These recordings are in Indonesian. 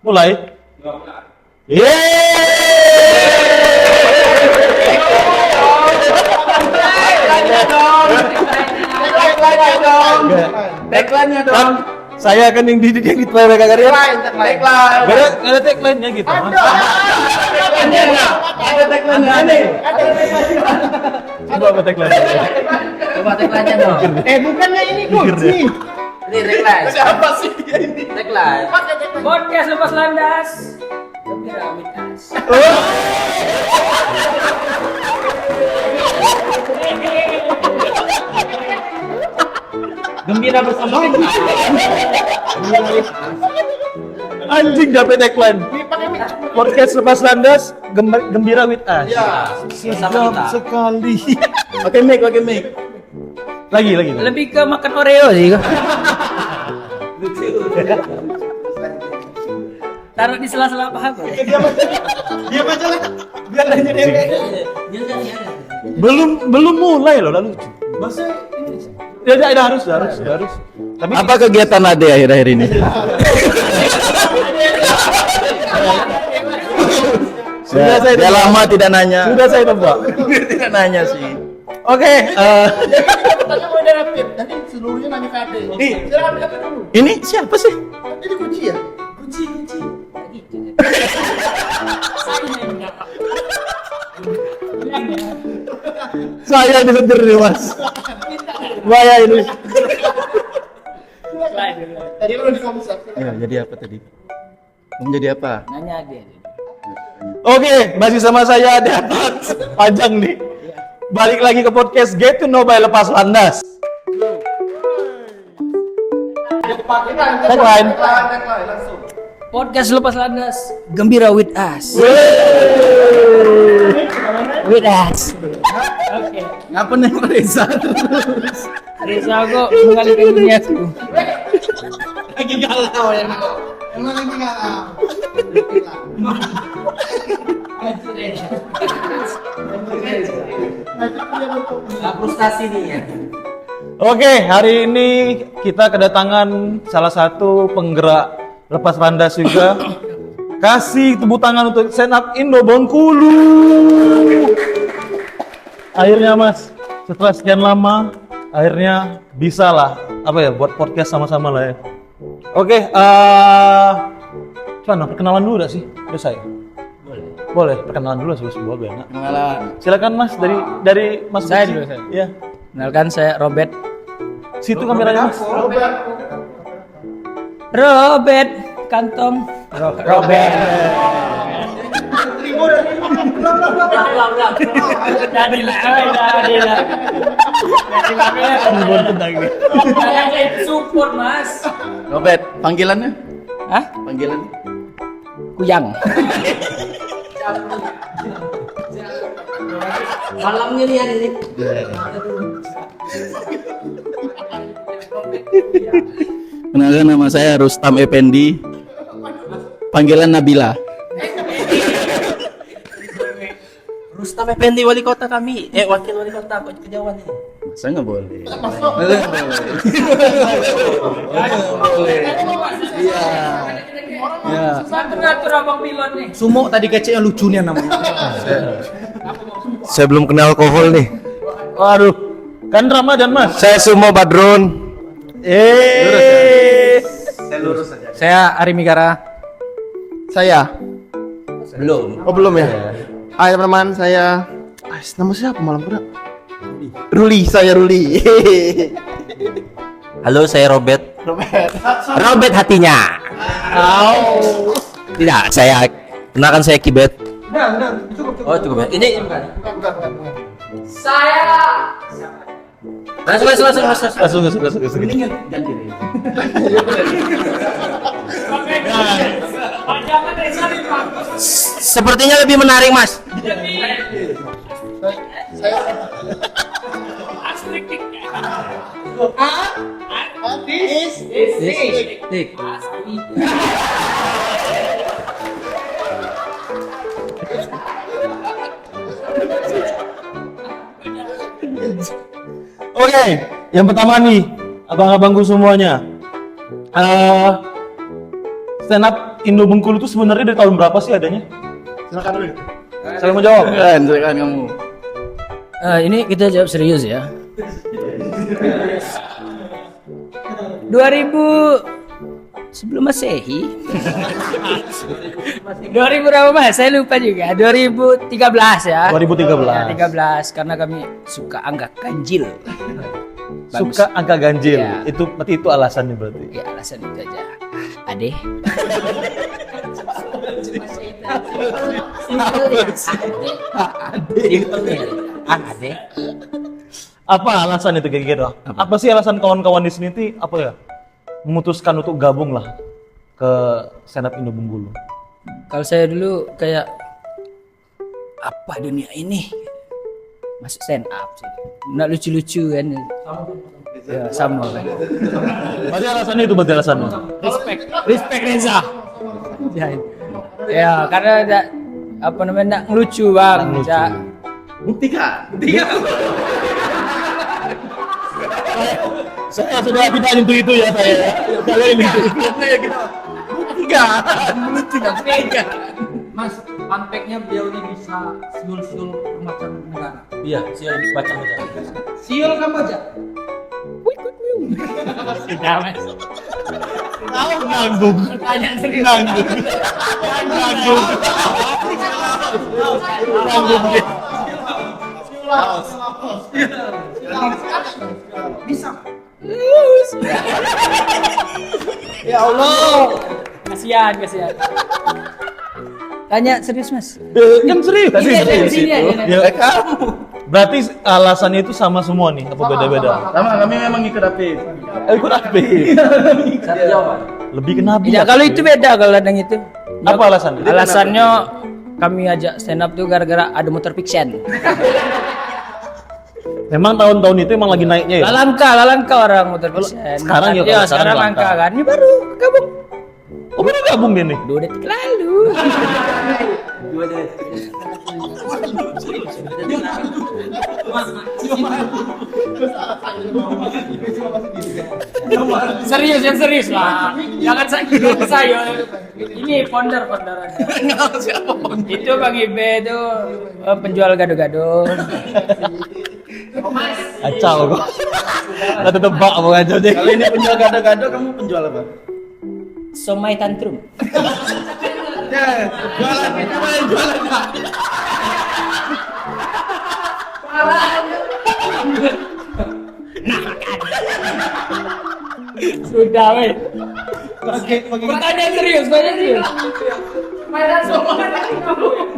Mulai. Tagline-nya dong. Saya akan yang didik yang gitu mereka kalian. Tagline. Ada tagline-nya gitu. Ada tagline-nya nih. Coba apa tagline? Coba tagline-nya dong. Bukannya ini kunci. Ini tagline. Siapa sih dia ini? Tagline. Podcast lepas landas. Gembira with us. Gembira bersama kita. Anjing dapet tagline. Podcast lepas landas, gembira with us. Ya. Bersama kita. Sekali. Pakai mic. Lagi. Lebih ke makan Oreo sih. Taruh di sela-sela paha kok. Dia aja lah. Biar aja dia. Belum mulai loh, lalu. Bahasa Ya harus. Tapi apa kegiatan Ade akhir-akhir ini? Dia lama tidak nanya. sudah saya tebak. Tidak nanya sih. Oke, Tanya mau ada rapid, nanti seluruhnya nanya ke Ade. Silakan Ade dulu. Ini siapa sih? Ini kunci ya? Kunci. saya disetir nih mas. Bahaya ini. Tadi lu di konsep. Ya, jadi apa tadi? Menjadi apa? Nanya dia. Oke, masih sama saya ada panjang nih. Balik lagi ke podcast Get to Know by Lepas Landas. Tagline. Langsung. Podcast lepas landas. Gembira with us. With us. Oke. Ngapa nih Reza? Reza kok mengalihkan duniaku. Lagi galau ya. Emang lagi nggak? Frustasi nih ya. Oke, hari ini kita kedatangan salah satu penggerak lepas landas juga. Kasih tepuk tangan untuk Stand Up Indo Bengkulu. Akhirnya mas, setelah sekian lama, akhirnya bisa lah, buat podcast sama-sama lah ya. Oke, cuman perkenalan dulu gak sih? Udah saya? Boleh, perkenalan dulu sebuah bena. Kenalan. Silakan mas, dari mas. Saya Budi. dulu, saya. Iya. Kenalkan saya Robert. Situ kameranya mas. Robert kantong. Robert. Support mas. Robert, panggilannya? Hah? Panggilannya? Kuyang. Malamnya nih ini. Kenalkan, nama saya Rustam Effendi. Panggilan Nabila. Rustam Effendi wali kota kami. Wakil wali kota Kejauhan ini. Masa nggak boleh? Iya. Ya. Ngatur abang pilot nih. Sumo tadi kecilnya lucu nih namanya. Saya belum kenal alkohol nih. Waduh, kan Ramadan mas. Saya Sumo Badrun. Saya Ari Migara. Saya. Belum. Oh belum ya? Hai teman-teman, saya. Nama siapa malam pura? Ruli, saya Ruli. Halo, saya Robert. Robert hatinya. Tidak, saya kenalkan saya Kibet. Oh, cukup ya. Ini Saya. Langsung. sepertinya lebih menarik, Mas. Dik. Oke, yang pertama nih, abang-abangku semuanya. Stand up Indo Bengkulu itu sebenarnya dari tahun berapa sih adanya? Silakan dulu. Saya mau jawab. Silakan kamu. Ini kita jawab serius ya. 2000 sebelum Masehi. 2000 berapa Mas? Saya lupa juga. 2013 ya. 2013. Ya, 13 karena kami suka angka ganjil. Bagus. Suka angka ganjil. Ya. Berarti itu alasannya berarti. Ya alasan itu aja. Ade. Ade. Apa alasan itu kira-kira? Apa sih alasan kawan-kawan di sini apa ya? Memutuskan untuk gabung lah ke stand up Indo Bengkulu. Kalau saya dulu kayak apa dunia ini? Masuk stand up sih. Nggak lucu-lucu kan. Ya, sama kan. Berarti alasannya itu alasannya. Respect Reza. Ya, karena ada apa namanya nggak ngelucu bang. Nggak ngelucu. Ja. Buktikan. Saya sudah tidak into itu ya saya. Kalian itu. Buktikan. Mas, fun fact-nya beliau ini bisa siul-siul macam negara. Iya, siapa baca aja. Siul Kamboja. Sudah mas. Tahu nanggung. Pertanyaan serius. Nanggung. Ya Allah. Kasihan. Tanya serius mas. Kan serius. Sini aja. Ya kamu. Berarti alasannya itu sama semua nih, apa beda-beda? Sama kami memang ikut Apip. Ikut apa? Lebih ke Nabi. Ya kalau itu beda kalau yang itu. Apa alasannya? Alasannya kami ajak stand up tuh gara-gara ada motor fiction. Memang tahun-tahun itu emang lagi naiknya ya? Lalangka orang motor fiction. Sekarang ya, ya kalau sekarang sekarang langka langka. kan. Ini baru gabung Oh baru gabung dia nih? 2 detik lalu. Serius yang serius lah. Jangan saya. Ini founder aja. Itu Bang Ibe itu penjual gado-gado. Kacau kok. Udah tebak mau ngaco deh. Kalau ini penjual gado-gado, kamu penjual apa? Somai tantrum. Sudah weh. Pertanyaan serius. Mainan somai.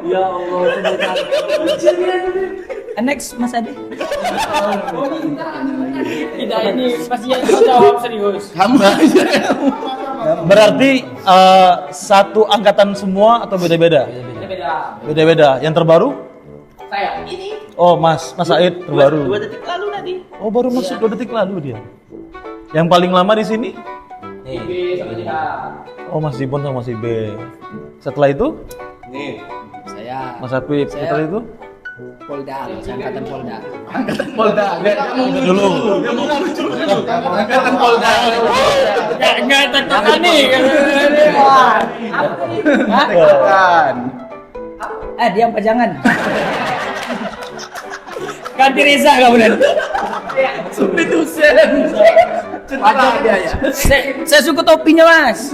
Ya Allah. Next Mas Ade. Tidak ini pasti yang jawab serius. Hamba aja. Berarti satu angkatan semua atau beda-beda? Beda-beda. Yang terbaru? Saya ini Oh Mas Said terbaru. 2 detik lalu nanti. Oh baru masuk 2 detik lalu dia. Yang paling lama di sini? Oh Mas Dibon sama Mas Ibe. Setelah itu? saya Mas Apip. Saya- Setelah itu? Polda, angkatan Polda. Polda. Dulu. Angkatan Polda. Enggak tekan nih. Kan. Diam pajangan. Ganti Reza kamu nanti. Substitution. Cedera dia ya. Saya suka topinya mas.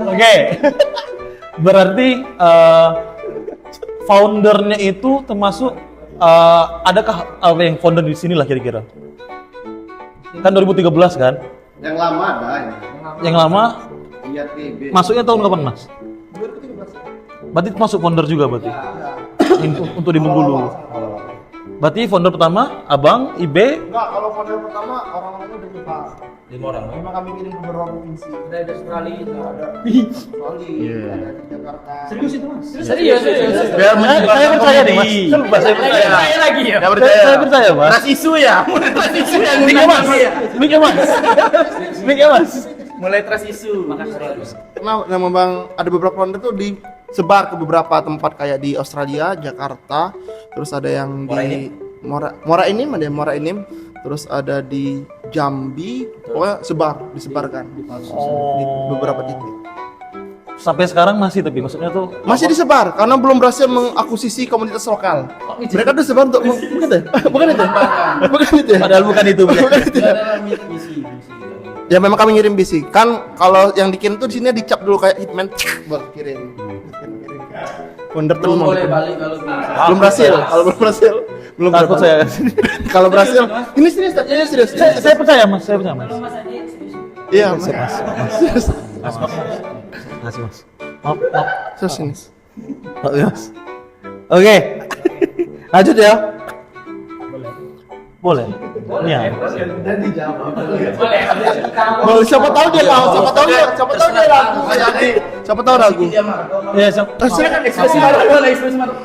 Oke. Berarti foundernya itu termasuk adakah yang founder di sini lah kira-kira? Kan 2013 kan? Yang lama ada. Yang lama Iya TB. masuknya tahun kapan Mas? 2013. Berarti masuk founder juga berarti? Untuk di Bengkulu. Berarti founder pertama Abang, Ibe, Enggak, kalau model pertama orang-orangnya udah nyebar. 5 orang. Memang kami kirim ke beberapa provinsi. Ada Australia itu. Ada Australia, ada di Jakarta. Serius itu mas? Serius. Biar saya percaya deh Mas. Saya percaya. Saya lagi ya. Enggak percaya. Saya percaya Mas. Ras isu ya. Mulai ras isu yang Miknya Mas. Miknya Mas. Miknya Mas. Mulai ras isu. Karena memang Bang ada beberapa founder tuh disebar ke beberapa tempat kayak di Australia, Jakarta, terus ada yang di Mora Inim, terus ada di Jambi, pokoknya disebarkan di beberapa titik. Sampai sekarang masih, tapi maksudnya tuh Masih disebar karena belum berhasil mengakuisisi komunitas lokal. Mereka tuh sebar untuk bukan itu? Bukan itu? Bukan itu ya? padahal bukan itu. Bukan itu ya? Ya memang kami ngirim bisi. Kan kalau yang dikirim tuh di sini dicap dulu kayak hitman buat kirim. Wonder Belum teman. boleh balik kalau Belum berhasil. Kalau belum berhasil, belum Takut berhasil. saya. Kalau berhasil, ini serius, ini serius. Saya percaya mas, saya percaya mas. Iya, Mas. Serius. Makasih mas. Maaf. Serius ini. Maaf ya mas. Oke. Lanjut ya. Boleh. Iya. Oh, siapa tahu dia tahu, siapa tahu dia ragu. Siapa tahu ragu. Iya, siap. Silakan ekspresi marah, boleh ekspresi marah.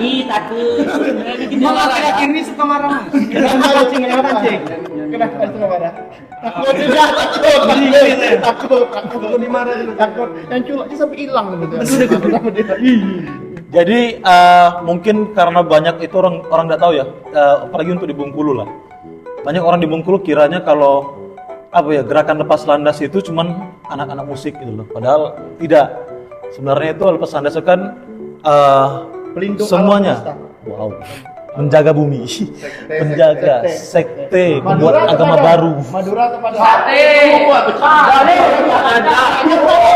Ih, takut. Malah akhir-akhir ini suka marah mas. Kenapa suka marah? Takut dimarahin, takut. Yang culaknya sampai hilang gitu. Jadi mungkin karena banyak itu orang nggak tahu ya, apalagi untuk di Bengkulu lah. Banyak orang di Bengkulu kiranya kalau apa ya gerakan lepas landas itu cuman anak-anak musik gitu loh. Padahal tidak. Sebenarnya itu lepas landas itu kan Pelindung semuanya. alam Wow. Menjaga bumi, menjaga sekte, membuat agama baru. Madura atau pada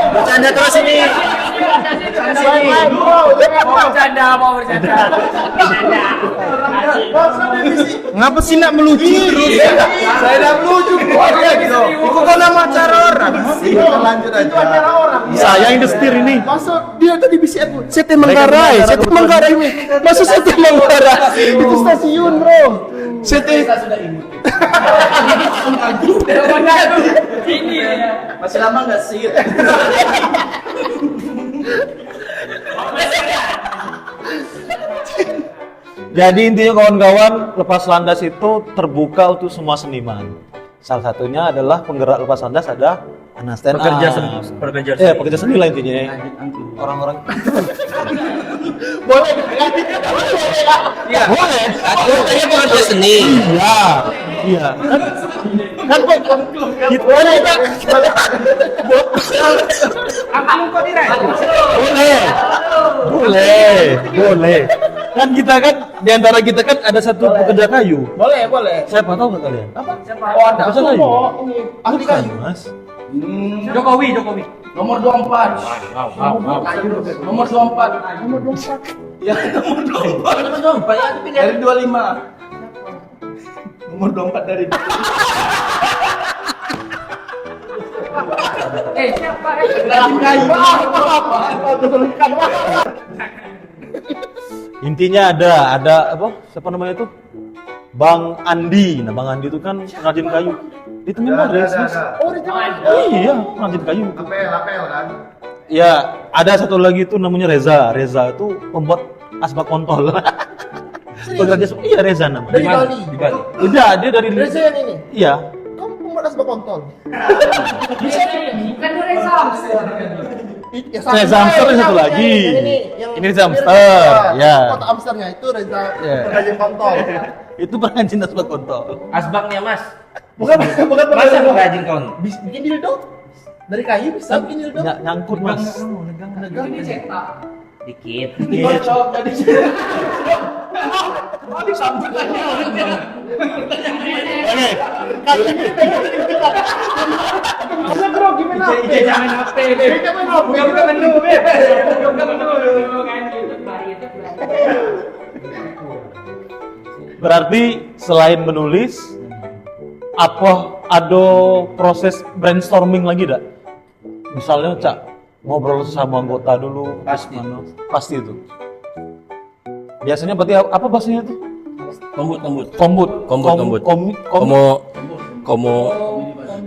Bercanda terus ini. Ngapa sih nak melucu terus? Saya dah melucu. Itu kan nama acara orang. Lanjut aja. Itu acara orang. Saya yang setir ini. Masa dia tadi bisi aku. Sete Manggarai, Sete Manggarai ini. Masa Sete Manggarai? Itu stasiun, bro. Sete. Ini masih lama nggak sih? Jadi intinya kawan-kawan, lepas landas itu terbuka untuk semua seniman. Salah satunya adalah penggerak lepas landas ada anak stand up. Pekerja seni lah intinya. Orang-orang. Boleh. Ya, boleh. Katanya pekerja seni. Iya. Iya. Kan kita boleh. Kan kita kan di antara kita kan ada satu pekerja kayu. Boleh, boleh. Siapa tahu nggak kalian? Oh, ada. Pekerja kayu. Ahli kayu. Mas. Jokowi. Nomor 24. Nomor 24. Ya, nomor 24. Dari 25. Nomor 24 dari siapa? Intinya ada apa? Siapa namanya itu? Bang Andi. Nah, Bang Andi itu kan pengrajin kayu. Itu memang Mas. Iya, pengrajin kayu. Lapel kan. Ya, ada satu lagi itu namanya Reza. Reza itu pembuat asbak kontol. Pekerja iya Reza namanya. Dari Bali. Di Bali. Udah, dia dari Reza yang ini. Iya. Kamu pembuat asbak kontol. Bukan Reza. Reza Amster yang satu lagi. Ini Reza Amster. Ya. Kota Amsternya itu Reza Ya. pengrajin kontol. Itu pengrajin asbak kontol. Asbaknya mas. Bukan Masa pengrajin kon? bikin dildo. Dari kayu bisa bikin dildo. Nyangkut, Mas. Ini cetak. Dikit. Berarti selain menulis, apa ada proses brainstorming lagi dak? Misalnya Cak ngobrol sama anggota dulu, pasti itu. Biasanya berarti apa bahasanya itu? Kombut.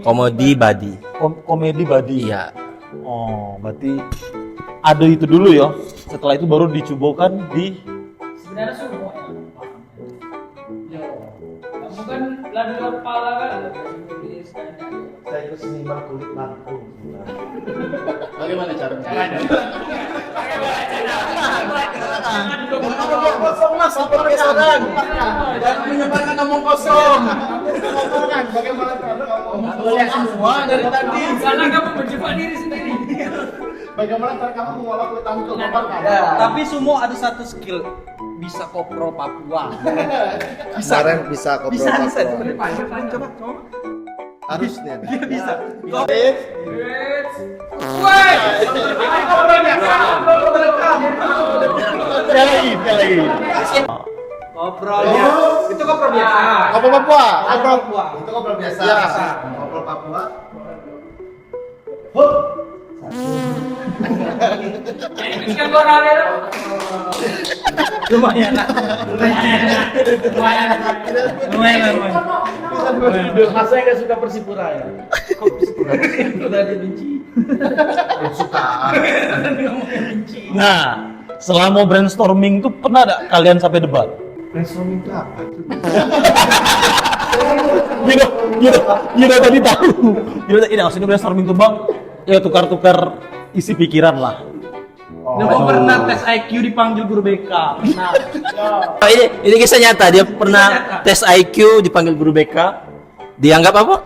Komodi badi. Komedi body. Iya. Oh, berarti ada itu dulu ya. Setelah itu baru dicobakan di Sebenarnya semua. Kamu kan ladu kepala kan. Saya itu seniman kulit Bagaimana caranya? Kosong mas, pakai sarang. Dan menyebarkan omong kosong. Bagaimana cara kamu? Boleh semua dari tadi. Salah kamu berjumpa diri sendiri. Bagaimana cara kamu mengolah kulit tahu untuk kompor kamu? Tapi semua ada satu skill, bisa kopro Papua. Kemarin bisa kopro Bisa Papua. coba. Harusnya. Bisa. Kopronya. Itu kopro biasa. Kopro Papua. Kopro Papua. Itu kopro biasa. Ya. Kopro Papua. Lumayan. Mas saya nggak suka Persipura ya. Kok Persipura? Udah dibenci. Nah, selama brainstorming tuh pernah ada kalian sampai debat? Brainstorming itu apa? Gila tadi tahu. Gila ini maksudnya brainstorming tuh bang, ya tukar-tukar isi pikiran lah. Dia pernah tes IQ dipanggil guru BK. Nah, Oh, ini kisah nyata. Dia pernah tes IQ dipanggil guru BK. Dianggap apa?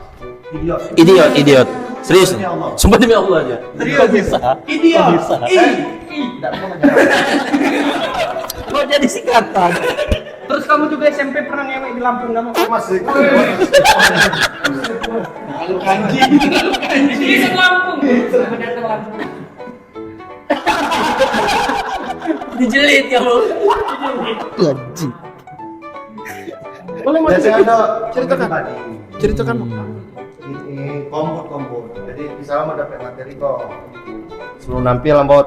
Idiot. Serius? Sumpah demi Allah aja. Kok bisa? idiot. Kok bisa? Kok jadi singkatan? Terus kamu juga SMP pernah ngewek di Lampung kamu? Masih. Kanji. Ini ke Lampung. Dijelit kamu. Boleh mas. Ceritakan. Ceritakan. Ini kompor. Jadi misalnya mau dapat materi kok. Sebelum nampil lambot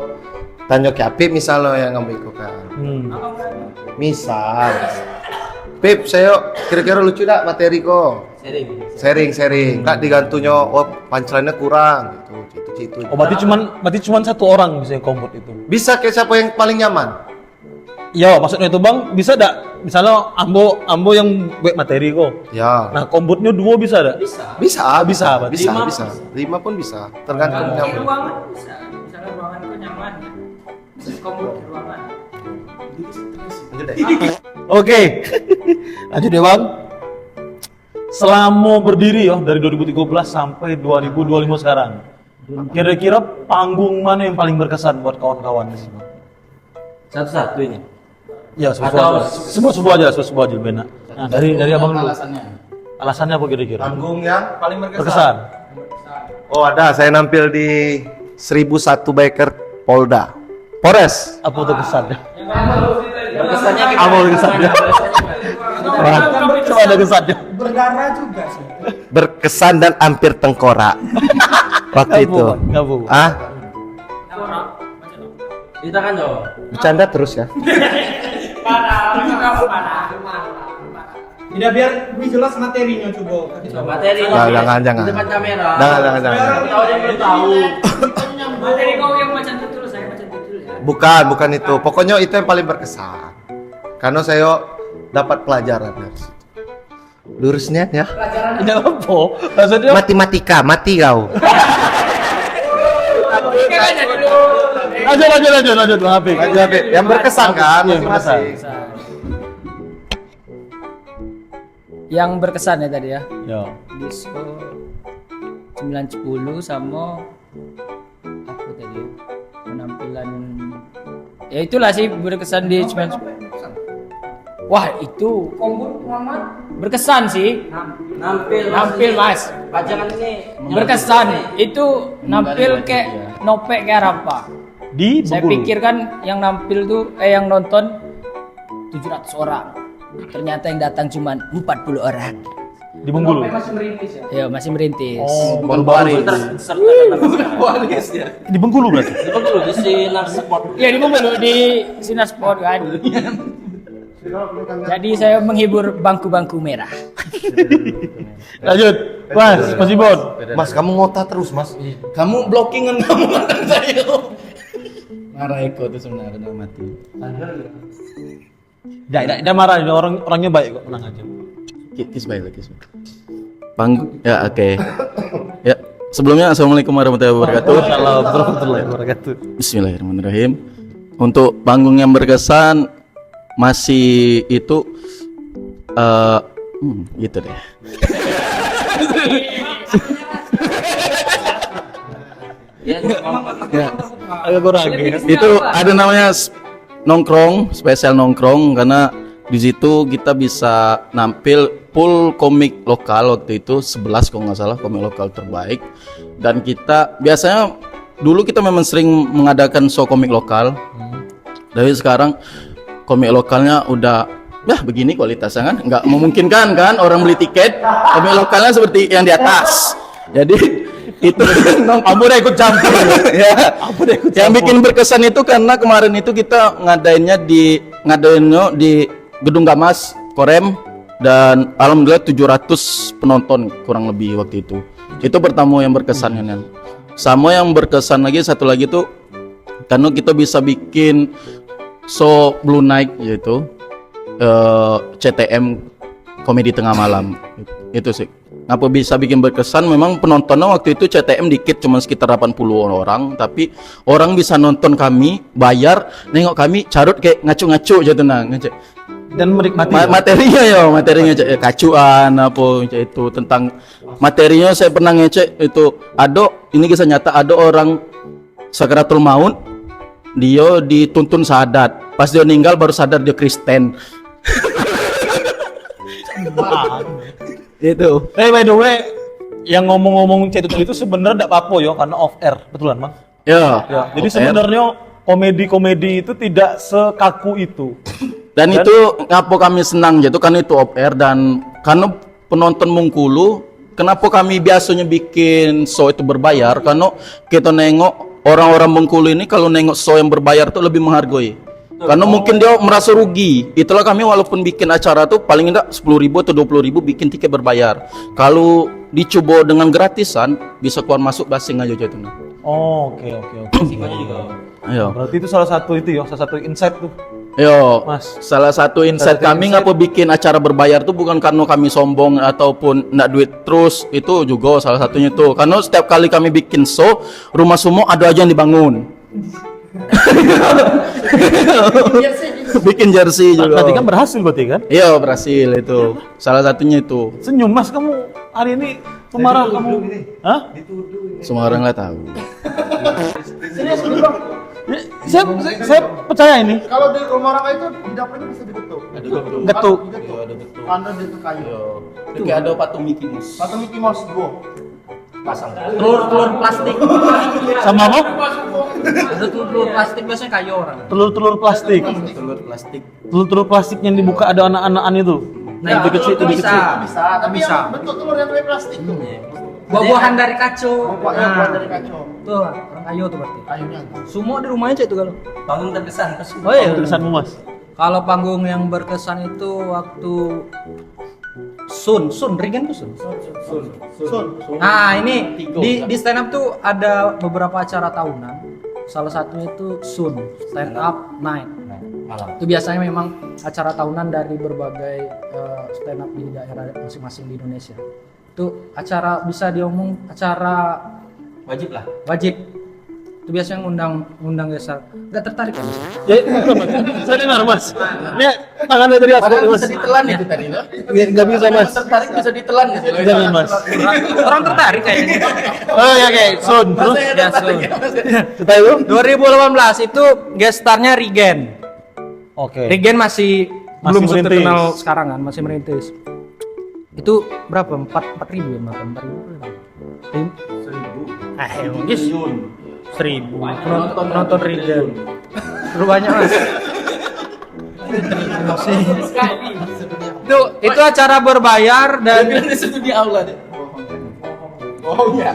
tanya ke Apip misalnya yang ngambil kok kan. Misal. Pip, saya kira-kira lucu dak materi kok. Sharing. Kak digantunya punchline-nya kurang gitu. Oh berarti cuman satu orang bisa kompot itu. Bisa kayak siapa yang paling nyaman? Ya maksudnya itu bang, bisa dak? Misalnya ambo yang buat materi kok. Ya. Nah kompotnya dua bisa dak? Bisa. berarti. 5 pun bisa. Tergantung Di nyaman. ruangan bisa. Misalnya ruangan itu nyaman. Terus kompor di ruangan. Oke. Lanjut deh bang. Selama berdiri ya dari 2013 sampai 2025 sekarang. Kira-kira panggung mana yang paling berkesan buat kawan-kawan di sini? Satu-satu ini. Ya, Atau- semua aja benar. Nah, dari abang dulu. Alasannya. Alasannya apa kira-kira? Panggung yang Paling Berkesan. Oh ada, saya nampil di 1001 Biker Polda. Polres. Apa tuh kesannya? Kesannya Apa kesannya? Coba ada kesannya. berdarah juga sih. Berkesan dan hampir tengkorak. Waktu itu. Nggak bu. Ah, Kita kan dong. bercanda terus ya. Tidak biar lebih jelas materinya coba. Materi. Jangan. Di depan kamera. Jangan. Tahu yang belum tahu. Materi kau yang macam betul, saya macam betul ya. Bukan itu. Pokoknya itu yang paling berkesan. Karena saya dapat pelajaran dari situ. Lurusnya ya. Ini apa? Maksudnya Matematika, mati kau. lanjut Bang Apik. Yang berkesan kan Iya, yang berkesan. masing-masing. Yang berkesan ya tadi ya. Ya. Disco 910 sama apa tadi ya? Penampilan ya itulah sih berkesan di 910. Wah itu berkesan sih. Nampil mas. Pajangan ini. Berkesan itu nampil kayak nopek kayak apa? Di Saya Bengkulu. pikir kan yang nampil tuh yang nonton 700 orang. Ternyata yang datang cuma 40 orang. Di Bengkulu. Ya masih merintis. Oh, baru-baru. Di Bengkulu berarti. Itu dulu di Sinar Sport. Ya di Bengkulu di Sinar Sport kan. Jadi saya menghibur bangku-bangku merah. Lanjut. Mas Ibon. Mas, kamu ngota terus, Mas. Kamu blockingan kamu mantan saya. Marah Eko tuh sebenarnya udah mati. Dia marah, dia orangnya baik kok, tenang aja. Kiss baik. Panggung ya oke. Ya Sebelumnya assalamualaikum warahmatullahi wabarakatuh. Waalaikumsalam warahmatullahi wabarakatuh. Bismillahirrahmanirrahim. Untuk panggung yang berkesan masih itu gitu deh. Ya, Agak kurang ya. Itu ada namanya nongkrong, spesial nongkrong karena di situ kita bisa nampil full komik lokal waktu itu 11 kalau nggak salah komik lokal terbaik. Dan kita biasanya dulu kita memang sering mengadakan show komik lokal. Tapi sekarang komik lokalnya udah begini kualitasnya kan nggak memungkinkan kan orang beli tiket komik lokalnya seperti yang di atas. Jadi itu Kamu udah ikut campur. ya. Yang bikin berkesan itu karena kemarin itu kita ngadainnya di Gedung Gamas Korem dan alhamdulillah 700 penonton kurang lebih waktu itu. Itu pertama yang berkesan kan. Sama yang berkesan lagi satu lagi tuh karena kita bisa bikin show Blue Night yaitu CTM komedi tengah malam. Itu sih. Apa bisa bikin berkesan memang penontonnya waktu itu CTM dikit cuma sekitar 80 orang tapi orang bisa nonton kami bayar nengok kami carut kayak ngacu-ngacu aja tenang Dan menikmati. materinya cek kacuan apa cek itu tentang materinya saya pernah ngecek itu ini kisah nyata ada orang sakaratul maut dia dituntun syahadat pas dia meninggal baru sadar dia Kristen. Itu. By the way, yang ngomong-ngomong cetut itu sebenarnya tidak apa-apa ya karena off air, betulan Bang? Ya. Jadi sebenarnya komedi-komedi itu tidak sekaku itu. Dan itu ngapa kami senang gitu kan itu off air dan karena penonton Bengkulu kenapa kami biasanya bikin show itu berbayar karena kita nengok orang-orang Bengkulu ini kalau nengok show yang berbayar tuh lebih menghargai. Karena mungkin dia merasa rugi. Itulah kami walaupun bikin acara tuh paling enggak 10.000 atau 20.000 bikin tiket berbayar. Kalau dicoba dengan gratisan bisa keluar masuk basing aja gitu. Oh, oke. Ayo. Berarti itu salah satu insight tuh. Yo, Mas. salah satu insight kami ngapa bikin acara berbayar tuh bukan karena kami sombong ataupun nak duit terus, itu juga salah satunya tuh. Karena setiap kali kami bikin show, rumah semua ada aja yang dibangun. Bikin jersey juga. Berarti kan berhasil kan? Iya, berhasil itu. Salah satunya itu. Senyum Mas, kamu hari ini pemarah kamu. Hah? Semua orang lah tahu. Saya percaya ini. Kalau di rumah orang itu di dapurnya bisa digetuk. Getuk. Anda di kayu. Kayak ada patung Mickey Mouse. Atau Mickey Mouse gua. Pasang. telur plastik. Sama apa? Ada telur plastik biasanya kayu orang. Telur plastik. Telur plastik. Telur plastik yang dibuka ada anak-anakan itu. Nah, Lebih kecil, itu lebih bisa. kecil. Bisa, tapi yang bentuk telur yang kayak plastik tuh. Buah-buahan dari kaco. Buah dari kaca. Tuh, orang kayu tuh berarti. Kayunya. Semua di rumahnya cek itu kalau. Panggung terkesan. Oh iya. Tulisanmu Mas. Kalau panggung yang berkesan itu waktu Sun, Ringen tuh Sun. Nah ini di stand up tuh ada beberapa acara tahunan. Salah satunya itu Sun, stand up night. Malam. Itu biasanya memang acara tahunan dari berbagai stand up di daerah masing-masing di Indonesia. Itu acara bisa diomong acara Wajib lah. wajib. Itu biasanya ngundang geser. Gak tertarik kan? Ya, saya dengar Mas. Ini tangannya dari atas Mas. Bisa ditelan itu tadi loh. Nggak bisa Mas. Tertarik bisa ditelan gitu. Jangan Mas. Orang tertarik kayaknya. Oh ya kayak Sun. Terus Ya, Sun. kita itu. 2018 itu gestarnya Regen. Oke. Regen masih belum merintis. terkenal sekarang kan, masih merintis. Itu berapa? 4.000 ya, 4.000. Emang guys. 1.000 penonton Regen. Terlalu banyak Mas. Itu acara berbayar dan Itu di aula deh. Oh iya.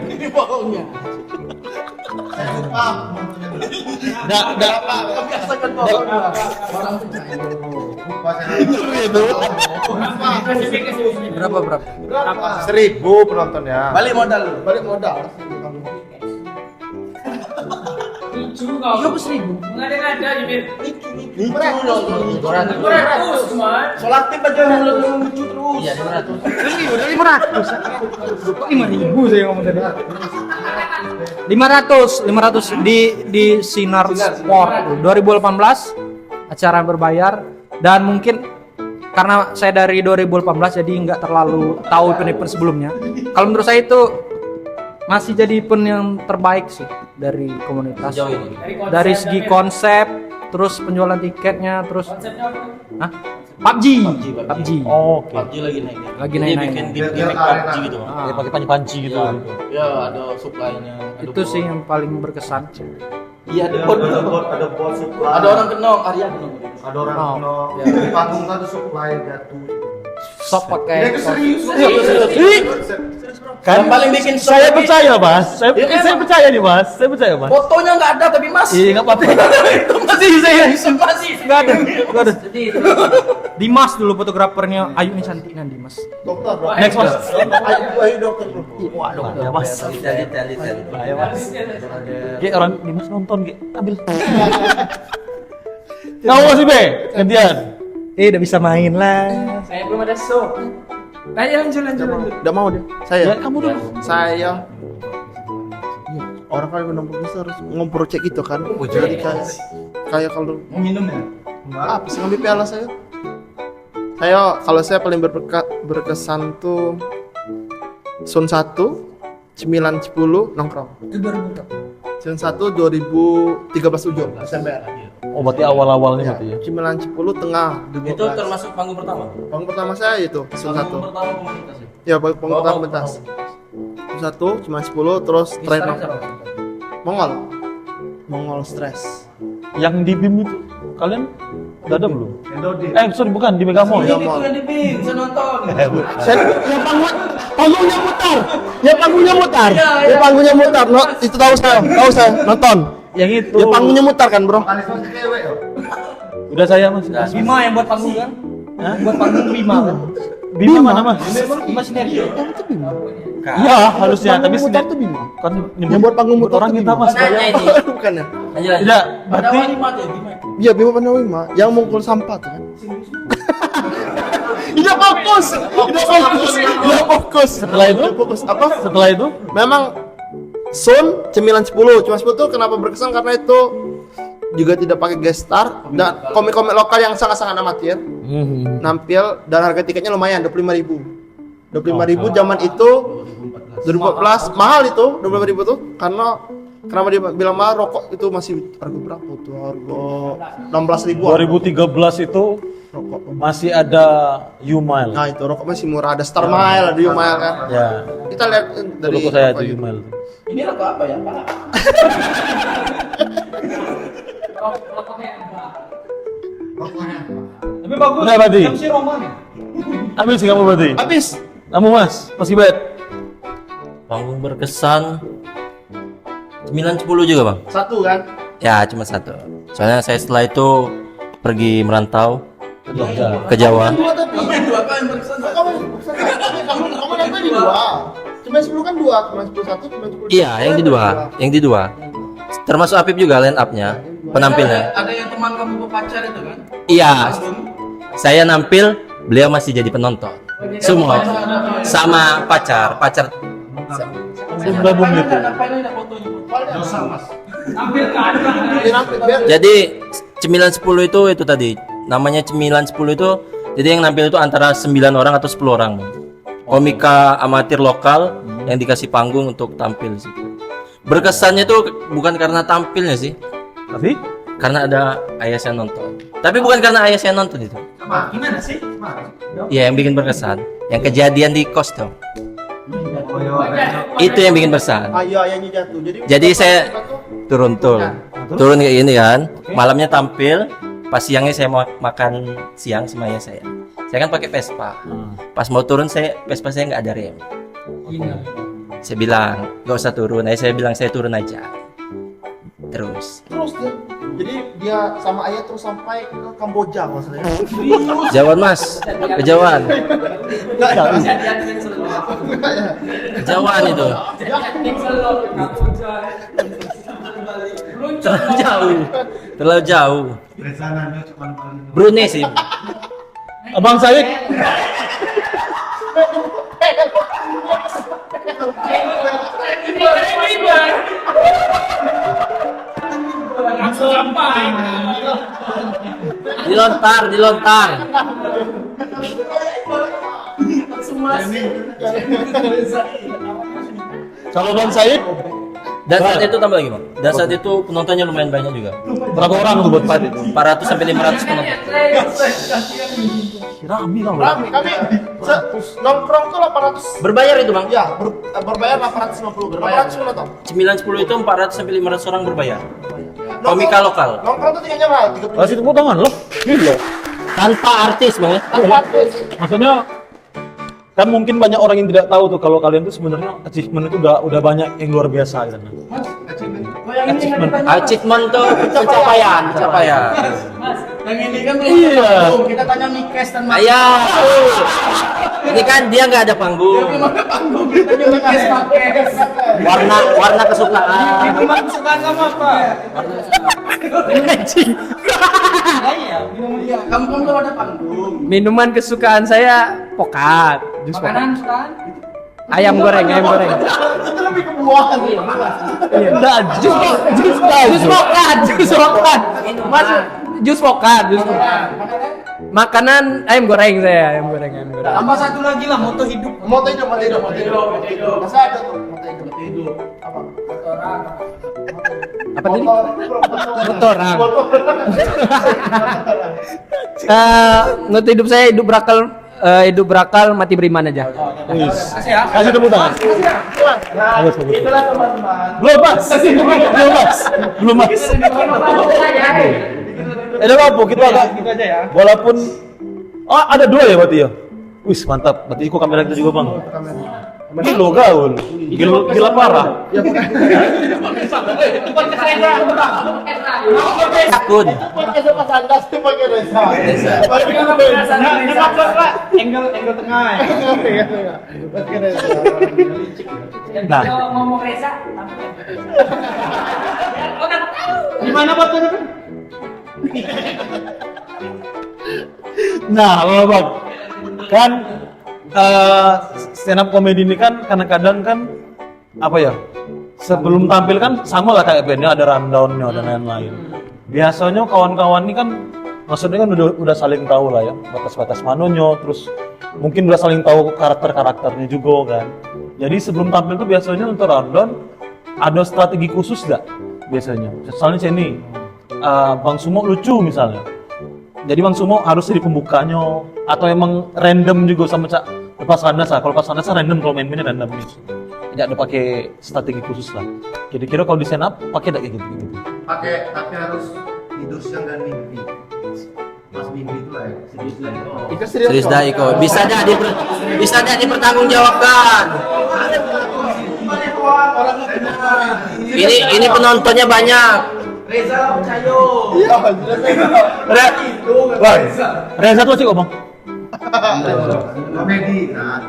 Ini bohongnya. berapa? 1.000 penontonnya. Balik modal. Balik modal. Iya, 1.000. Sholat tip aja lucu terus. Iya 500. Udah 500. 5.000 saya ngomong tadi. 500 di Sinar Sport 2018 acara berbayar, dan mungkin karena saya dari 2018 jadi nggak terlalu tahu event-event sebelumnya. Kalau menurut saya itu masih jadi event yang terbaik sih dari komunitas. Dari segi konsep, terus penjualan tiketnya, terus Hah? PUBG. Oh, oke. PUBG lagi naik. Lagi Jadi naik-naik. bikin gimmick PUBG gitu. Ya, pakai panci-panci gitu. Ya ada supply-nya. ada Itu bot. sih yang paling berkesan. Iya ada bot. Ada bot supply. Ada orang kenal Arya kenal. Ada orang no. Di panggung kan ada supply jatuh. Support kayak Kan Yang paling bikin shock saya lagi- percaya, Mas. Saya percaya nih, Mas. Saya percaya, Mas. Fotonya nggak ada tapi mas. Iya, enggak apa-apa. Itu masih saya masih. nggak ada. Dimas dulu fotografernya. Ayu nih cantik nih Dimas. Dokter, bro. Next, Mas. Ayo dokter, bro. Ya, Mas. Ayo, Mas. Ge, orang Dimas nonton, Ge. Ambil. Kamu masih, Be? Gantian. Udah bisa main lah. Saya belum ada show. Ayo lanjut. Udah mau dia. Saya. Ya, kamu dulu. Saya. Iya. Orang kalau minum bisa harus ngomprocek gitu kan. Jadi kayak kalau Mau minum ya? apa sih ngambil piala saya? Kalau saya paling berkesan tuh Sun 1 9 10 nongkrong. Itu 2000. Sun 1 2013 ujung Desember. Oh, berarti awal-awalnya berarti ya. 9 10 tengah 2012. Itu termasuk panggung pertama. Panggung pertama saya itu Sun 1. Panggung pertama komunitas ya. Ya, panggung pertama pentas. Sun 1 cuma 10 terus terakhir nongkrong. Mongol stres. Yang di BIM itu kalian udah ada belum? Sorry, bukan di Megamall. Itu yang di BIM, saya nonton. Yang panggungnya mutar. Yang panggungnya mutar. No, itu tahu saya nonton. Yang itu. Ya panggungnya mutar kan, Bro? Udah saya, Mas. Bima yang buat panggung kan? Buat panggung Bima kan? Bima mana, Mas? Bima sinergi. Iya, harusnya tapi mutar tuh Bima. kan Yang buat panggung mutar orang tuh kita, Bima. Mas. Nanya ini. Bukan ya? Lanjut. Tidak, Ada berarti walimat ya, Bima. Iya, Bima Panawima yang mengukul sampah tuh kan. Tidak fokus. setelah itu Fokus apa? setelah itu Memang Sun 9 10 cuma 10 tuh kenapa berkesan karena itu juga tidak pakai guest star dan komik-komik lokal yang sangat-sangat amatir nampil dan harga tiketnya lumayan 25.000 zaman itu 2014 mahal itu 25.000 tuh karena kenapa dia bilang mahal, rokok itu masih harga berapa tuh, harga 16.000 2013 itu rokok. masih ada U-Mile. Nah itu rokok masih murah, ada Star Mile, ada U-Mile kan. Ya, Kita lihat dari dulu saya rokok itu itu. U-Mile. Ini rokok apa ya, Pak? Tapi bagus. Udah, berarti. MC Roman. Ambil sih kamu berarti. Habis. Kamu, Mas, Mas Ibet. Panggung berkesan 9-10 juga bang? Satu kan? Ya cuma satu. Soalnya saya setelah itu pergi merantau ke Jawa. Dua tapi. Dua kan berkesan. Kamu nanti di dua. Cuma 10 kan dua, cuma 10 satu, cuma 10. Iya yang di dua. Termasuk Apip juga line up-nya, penampilnya. Ada yang teman kamu berpacar itu kan? Iya. Saya nampil, beliau masih jadi penonton. Semua sama pacar. Gabung gitu. Ngapain ada fotonya? Dosa mas. Dia nampil biar Jadi 9-10 itu tadi. Namanya 9-10 itu jadi yang nampil itu antara 9 orang atau 10 orang. Bang. Komika amatir lokal yang dikasih panggung untuk tampil di situ. Berkesannya itu bukan karena tampilnya sih, Tapi karena ada ayah saya nonton. Tapi bukan karena ayah saya nonton itu. Gimana sih? Ya yang bikin berkesan, yang kejadian di kos tuh. Itu yang bikin berkesan. ayahnya jatuh. Jadi saya turun kayak gini kan. Malamnya tampil, pas siangnya saya mau makan siang sama ayah saya. Saya kan pakai Vespa. Pas mau turun Vespa saya nggak ada rem. Saya bilang nggak usah turun. Saya bilang saya turun aja. Terus terus dia. Jadi dia sama ayah terus sampai ke Kamboja maksudnya. Jawan mas, kejauhan. Kejauhan itu. Terlalu jauh. Terlalu jauh. Reza Nando cuma paling Brunei sih. Abang Said. Dilontar. Kalau Bang Said Dan saat itu tambah lagi bang. Dan saat itu penontonnya lumayan banyak juga. berapa orang tuh buat fight itu? 400 sampai 500 penonton. Rame kan? Rame, kami nongkrong tuh 800. Berbayar itu bang? Ya, berbayar 850. Berbayar 800 penonton. 9-10 itu 400 sampai 500 orang berbayar. Komika lokal. Nongkrong tuh tinggalnya mahal, 30. Kasih tepuk tangan loh. Gila. Tanpa artis bang ya. Maksudnya kan mungkin banyak orang yang tidak tahu tuh kalau kalian tuh sebenarnya achievement itu udah banyak yang luar biasa gitu. Achievement. Achievement tuh pencapaian. Yang ini kan Iya. kita tanya Mikes dan Ayah. Ini kan dia nggak ada panggung. kita tanya Mikes Makes. Warna kesukaan. Minuman kesukaan kamu apa? Kamu tuh ada panggung. Minuman kesukaan saya pokat. Makanan kesukaan? Ayam goreng. Itu lebih ke buahan. Enggak, Jus pokat. Mas, jus pokat. Makanan ayam goreng saya, ayam goreng. Tambah satu lagi lah, moto hidup. Moto hidup. Masa ada tuh moto hidup. Apa? Apa tadi? Motoran. Untuk hidup saya hidup berakal mati beriman aja. kasih tepuk tangan. Bagus. Itulah teman-teman. Belum mas. Ada apa? Kita agak Gitu aja ya. walaupun ada 2 ya berarti ya. Wis mantap. Berarti ikut kamera kita juga bang. Gila gaul. Gila parah. Takut. Pakai sama sandas tuh pakai Reza. Angle tengah. Pakai Reza. Nah, Ngomong Reza. Gimana fotonya? nah, bang. Kan stand up comedy ini kan kadang-kadang kan apa ya? Sebelum tampil kan sama lah kayak bandnya, ada rundown-nya dan lain-lain. Biasanya kawan-kawan ini kan maksudnya kan udah saling tahu lah ya batas-batas manunya, terus mungkin udah saling tahu karakter-karakternya juga kan. Jadi sebelum tampil tuh biasanya untuk rundown ada strategi khusus gak biasanya? Misalnya sini Bang Sumo lucu misalnya. Jadi Bang Sumo harus jadi pembukanya atau emang random juga sama Cak lepas landas lah. Kalau lepas landas random, kalau main-mainnya random gitu. Tidak ada pakai strategi khusus lah. Kira-kira kalau di stand up pakai tidak kayak gitu? Pakai tapi harus tidur siang dan mimpi. Mas mimpi itu lah ya. Serius dah Iko. Bisa dah dipertanggungjawabkan. Ini penontonnya banyak. Reza tuh sih kok bang. Komedi kan.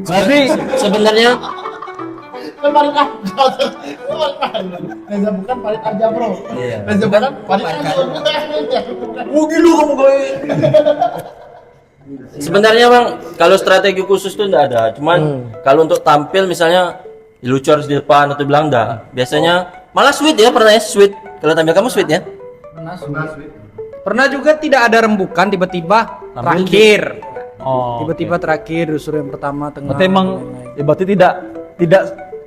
Berarti Sebenarnya Paling aja. Reza bukan paling aja bro. Iya. Reza bukan paling aja. Sebenarnya bang, kalau strategi khusus tuh enggak ada. Cuman kalau untuk tampil misalnya lucu harus di depan atau bilang enggak. Biasanya malah sweet ya, pernah ya sweet. Kalau tampil kamu sweet ya? Pernah juga tidak ada rembukan, tiba-tiba terakhir. oh, Tiba-tiba terakhir, disuruh yang pertama, tengah. berarti emang ya berarti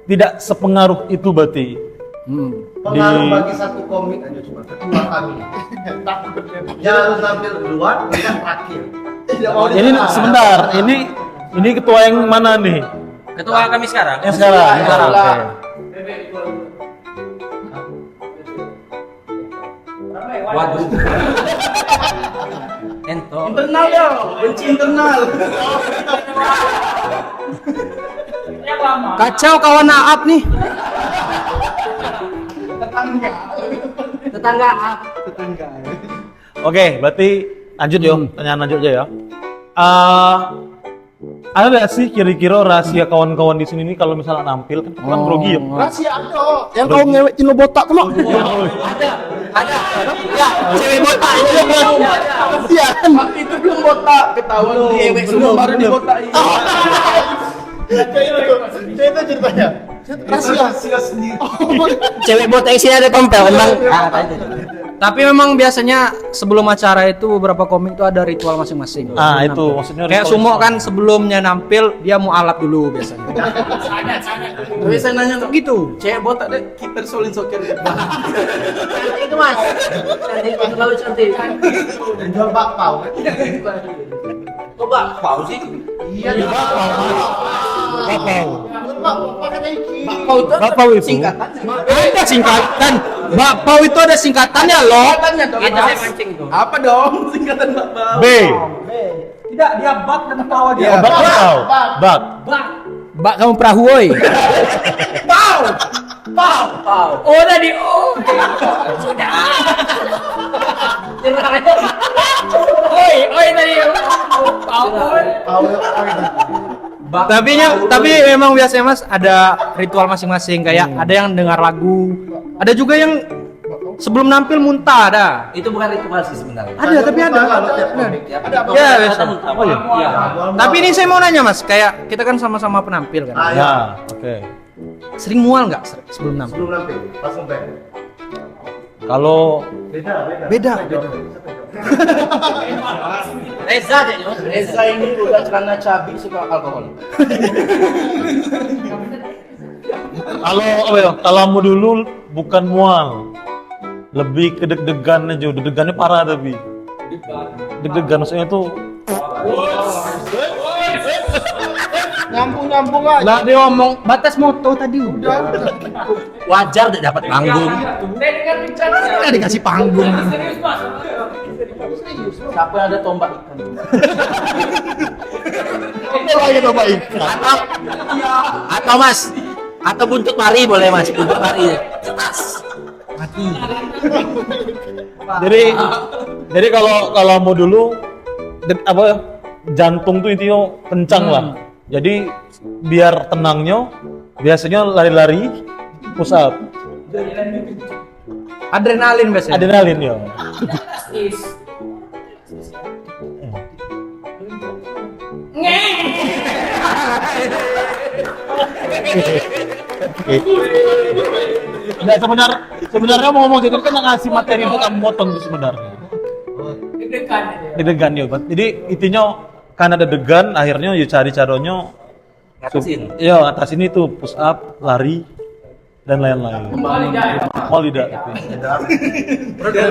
tidak sepengaruh itu berarti. Pengaruh bagi satu komik aja cuma ketua kami. Dia harus tampil duluan, kita terakhir. Tidak mau Ini sebentar, ini ketua yang mana nih? Ketua kami sekarang. Yang sekarang. Oke. Waduh. Ento. Internal ya, benci internal. Kacau kawan Aap nih. Tetangga Aap. Oke, berarti lanjut yo, pertanyaan lanjut aja ya. Ada nggak sih kira-kira rahasia kawan-kawan di sini nih kalau misalnya nampil kan grogi ya? Rahasia ada. Yang kau ngewekin lo botak tuh lo. Ada. Ya, cewek botak itu. Iya kan? Waktu itu belum botak, ketahuan diewek semua baru dibotakin. Itu ceritanya. Rahasia sendiri. Cewek botak isinya ada tompel emang. Tapi memang biasanya sebelum acara itu beberapa komik itu ada ritual masing-masing. Ah itu maksudnya Kayak Sumo kan sebelumnya nampil dia mau alat dulu biasanya. Tapi saya nanya tuh, Gitu. cewek botak deh, kiper solin soccer. Cantik itu mas. Cantik itu terlalu cantik. Jual bakpao. Kok bakpao sih? Iya jual bakpao. Bakpao itu Ada singkatan. Bakpao itu ada singkatannya loh. Itu saya mancing tuh. Apa dong singkatan bakpao? B. Tidak, dia bak dan pau aja. Bak bakpao. Bak. Bak kamu perahu woi. Pau. Oh tadi oh. Sudah. Oi tadi. Pau. Tapi memang biasanya Mas ada ritual masing-masing kayak ada yang dengar lagu, ada juga yang sebelum nampil muntah ada. Itu bukan ritual sih sebenarnya. Ada tapi ada. Ya, biasa. Oh iya. Iya. Tapi ini saya mau nanya Mas, kayak kita kan sama-sama penampil kan. Ya, oke. Sering mual nggak sebelum nampil? Belum nampil, langsung back. Kalau Beda. Reza deh, Mas. Reza ini udah celana cabi suka alkohol. kalau kamu dulu bukan mual, lebih ke deg-degan aja, deg-degannya parah tapi deg-degan maksudnya tuh Nyambung aja. Lah dia ngomong batas moto tadi udah. Wajar deh dapat panggung. Udah dikasih panggung. Siapa yang ada tombak ikan? Atau Mas, atau buntut pari boleh Mas, buntut pari. jadi kalau mau dulu jantung tuh intinya kencang lah. Jadi biar tenangnya biasanya lari-lari push up. Adrenalin biasanya. Adrenalin ya. Nah, sebenarnya mau ngomong gitu kan ngasih materi untuk kamu motong tuh sebenarnya. Deg-degan ya. Jadi intinya kan ada degan, akhirnya ya cari caranya Ngatasin. ya ngatasin itu push up, lari dan lain-lain. Mual tidak.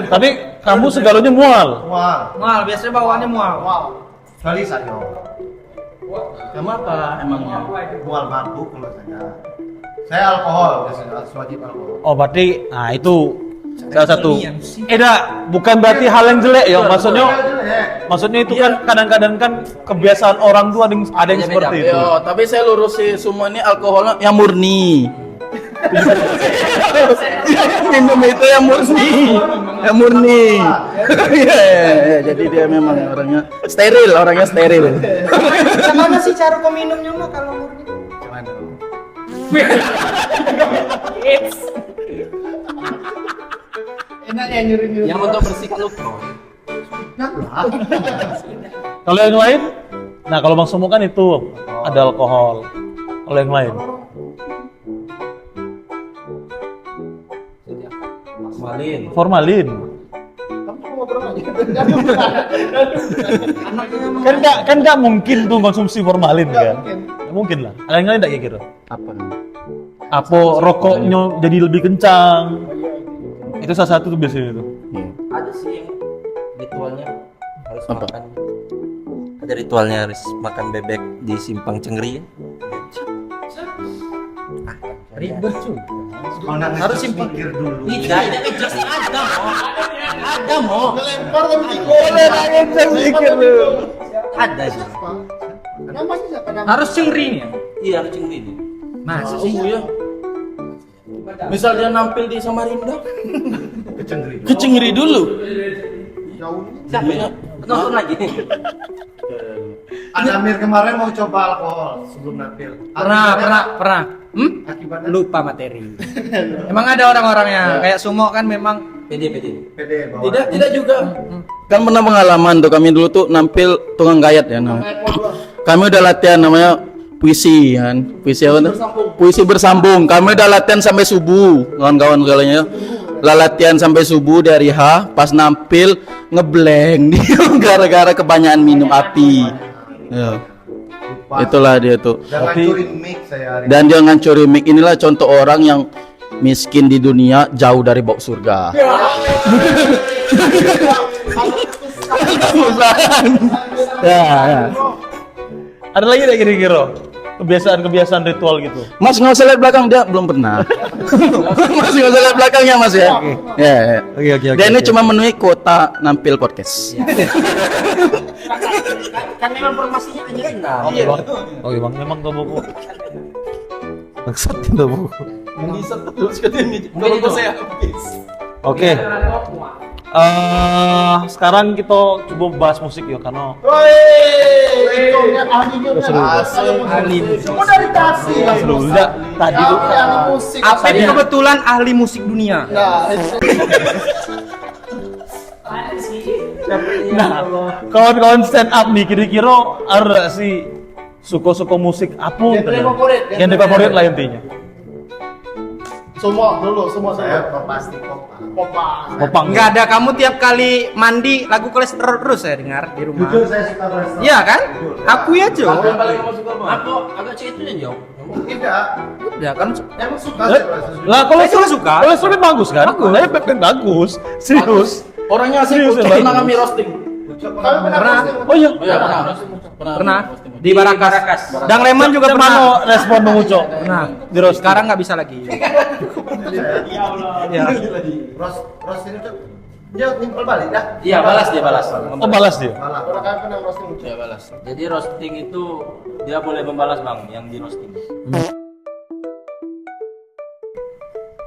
Tapi kamu segalanya mual. Wah, Mual, biasanya bawaannya mual. sekali saya. Kamu apa emangnya? Mual mabuk kalau saya. Saya alkohol biasanya, wajib alkohol. Oh berarti, nah itu salah satu. Bukan berarti hal yang jelek ya. Maksudnya itu kan kadang-kadang kan kebiasaan orang tuh ada yang seperti itu. Yo, tapi saya lurusin semua ini alkoholnya yang murni. Minum itu yang murni. Iya, jadi dia memang orangnya steril. Gimana sih cara kau minumnya mah kalau murni? Enak ya nyuri-nyuri. Yang untuk bersihkan luka. Kalau yang lain, nah kalau Bang Sumo kan itu ada alkohol. Kalau yang lain, formalin. Kan nggak mungkin tuh konsumsi formalin kan? Nggak mungkin lah. Ada yang lain nggak kira-kira? Apa rokoknya jadi lebih kencang? Itu salah satu tuh biasanya itu. Ada sih yang ritualnya harus makan. Ada ritualnya harus makan bebek di Simpang Cengri. Ribet cuy. Harus pikir dulu. Tidak, jelas ada mau. Lempar tapi boleh pikir dulu. Ada sih. Namanya siapa? Harus cengri nih. Iya, harus Cengri nih. Masa sih? Ya. Misal dia nampil di Samarinda, Kecendri. kecengri dulu. Jauh. Siapa ya? Nonton lagi. Adamir kemarin mau coba alkohol sebelum nampil. Pernah. Akibatnya Lupa materi. Emang ada orang-orangnya kayak Sumo kan memang PD. pede bawa. Tidak juga. Kan pernah pengalaman tuh kami dulu tuh nampil tukang gayat ya namanya. Kami udah latihan namanya puisi kan. Puisi apa tuh? Puisi bersambung. Kami udah latihan sampai subuh. Kawan-kawan segalanya. Lah latihan sampai subuh dari H, pas nampil ngeblank dia gara-gara kebanyakan minum api. Ya. Itulah dia tuh. Dan ngancurin mic saya hari Dan dia ngancurin mic. Inilah contoh orang yang miskin di dunia jauh dari bau surga. Ya. Ada lagi nggak kira-kira kebiasaan ritual gitu? Mas nggak usah lihat belakang, dia belum pernah. Mas nggak usah lihat belakangnya Mas ya. Ya. Oke. Dia ini cuma memenuhi kuota nampil podcast. Kan memang formasinya hanya 6. Iya. Oke bang, memang tuh buku. Maksud itu buku. Mengisap terus katanya. Kalau itu saya Oke. Sekarang kita coba bahas musik ya karena Semua dari Tasik. enggak tadi tuh Musik. Apep kebetulan ahli musik dunia. nah kawan-kawan stand up nih kira-kira ada sih suka-suka musik apa genre favorit lah intinya. Semua saya pasti Popang. Enggak ada, kamu tiap kali mandi lagu kolesterol terus saya dengar di rumah. Jujur saya suka kolesterol. Iya kan? Aku ya Jo. Aku agak cerita aja jauh. Tidak. Udah kan Emang suka saya kolesterol. Lah kalau Saya suka. kolesterol kan bagus kan? Saya Pep bagus. Serius. Orangnya asik, Serius, pernah Bang. kami roasting. Kami Pernah. Oh iya. Iya pernah di Barakas. Dang Leman juga Mana pernah. respon Bang Uco? Nah, Di roasting. sekarang nggak bisa lagi. Ya. Ros ini tuh dia nimpel balik dah. Iya, balas dia balas. Oh balas dia. Malah orang kan pernah roasting. Ya balas. Jadi roasting itu dia boleh membalas bang yang di roasting.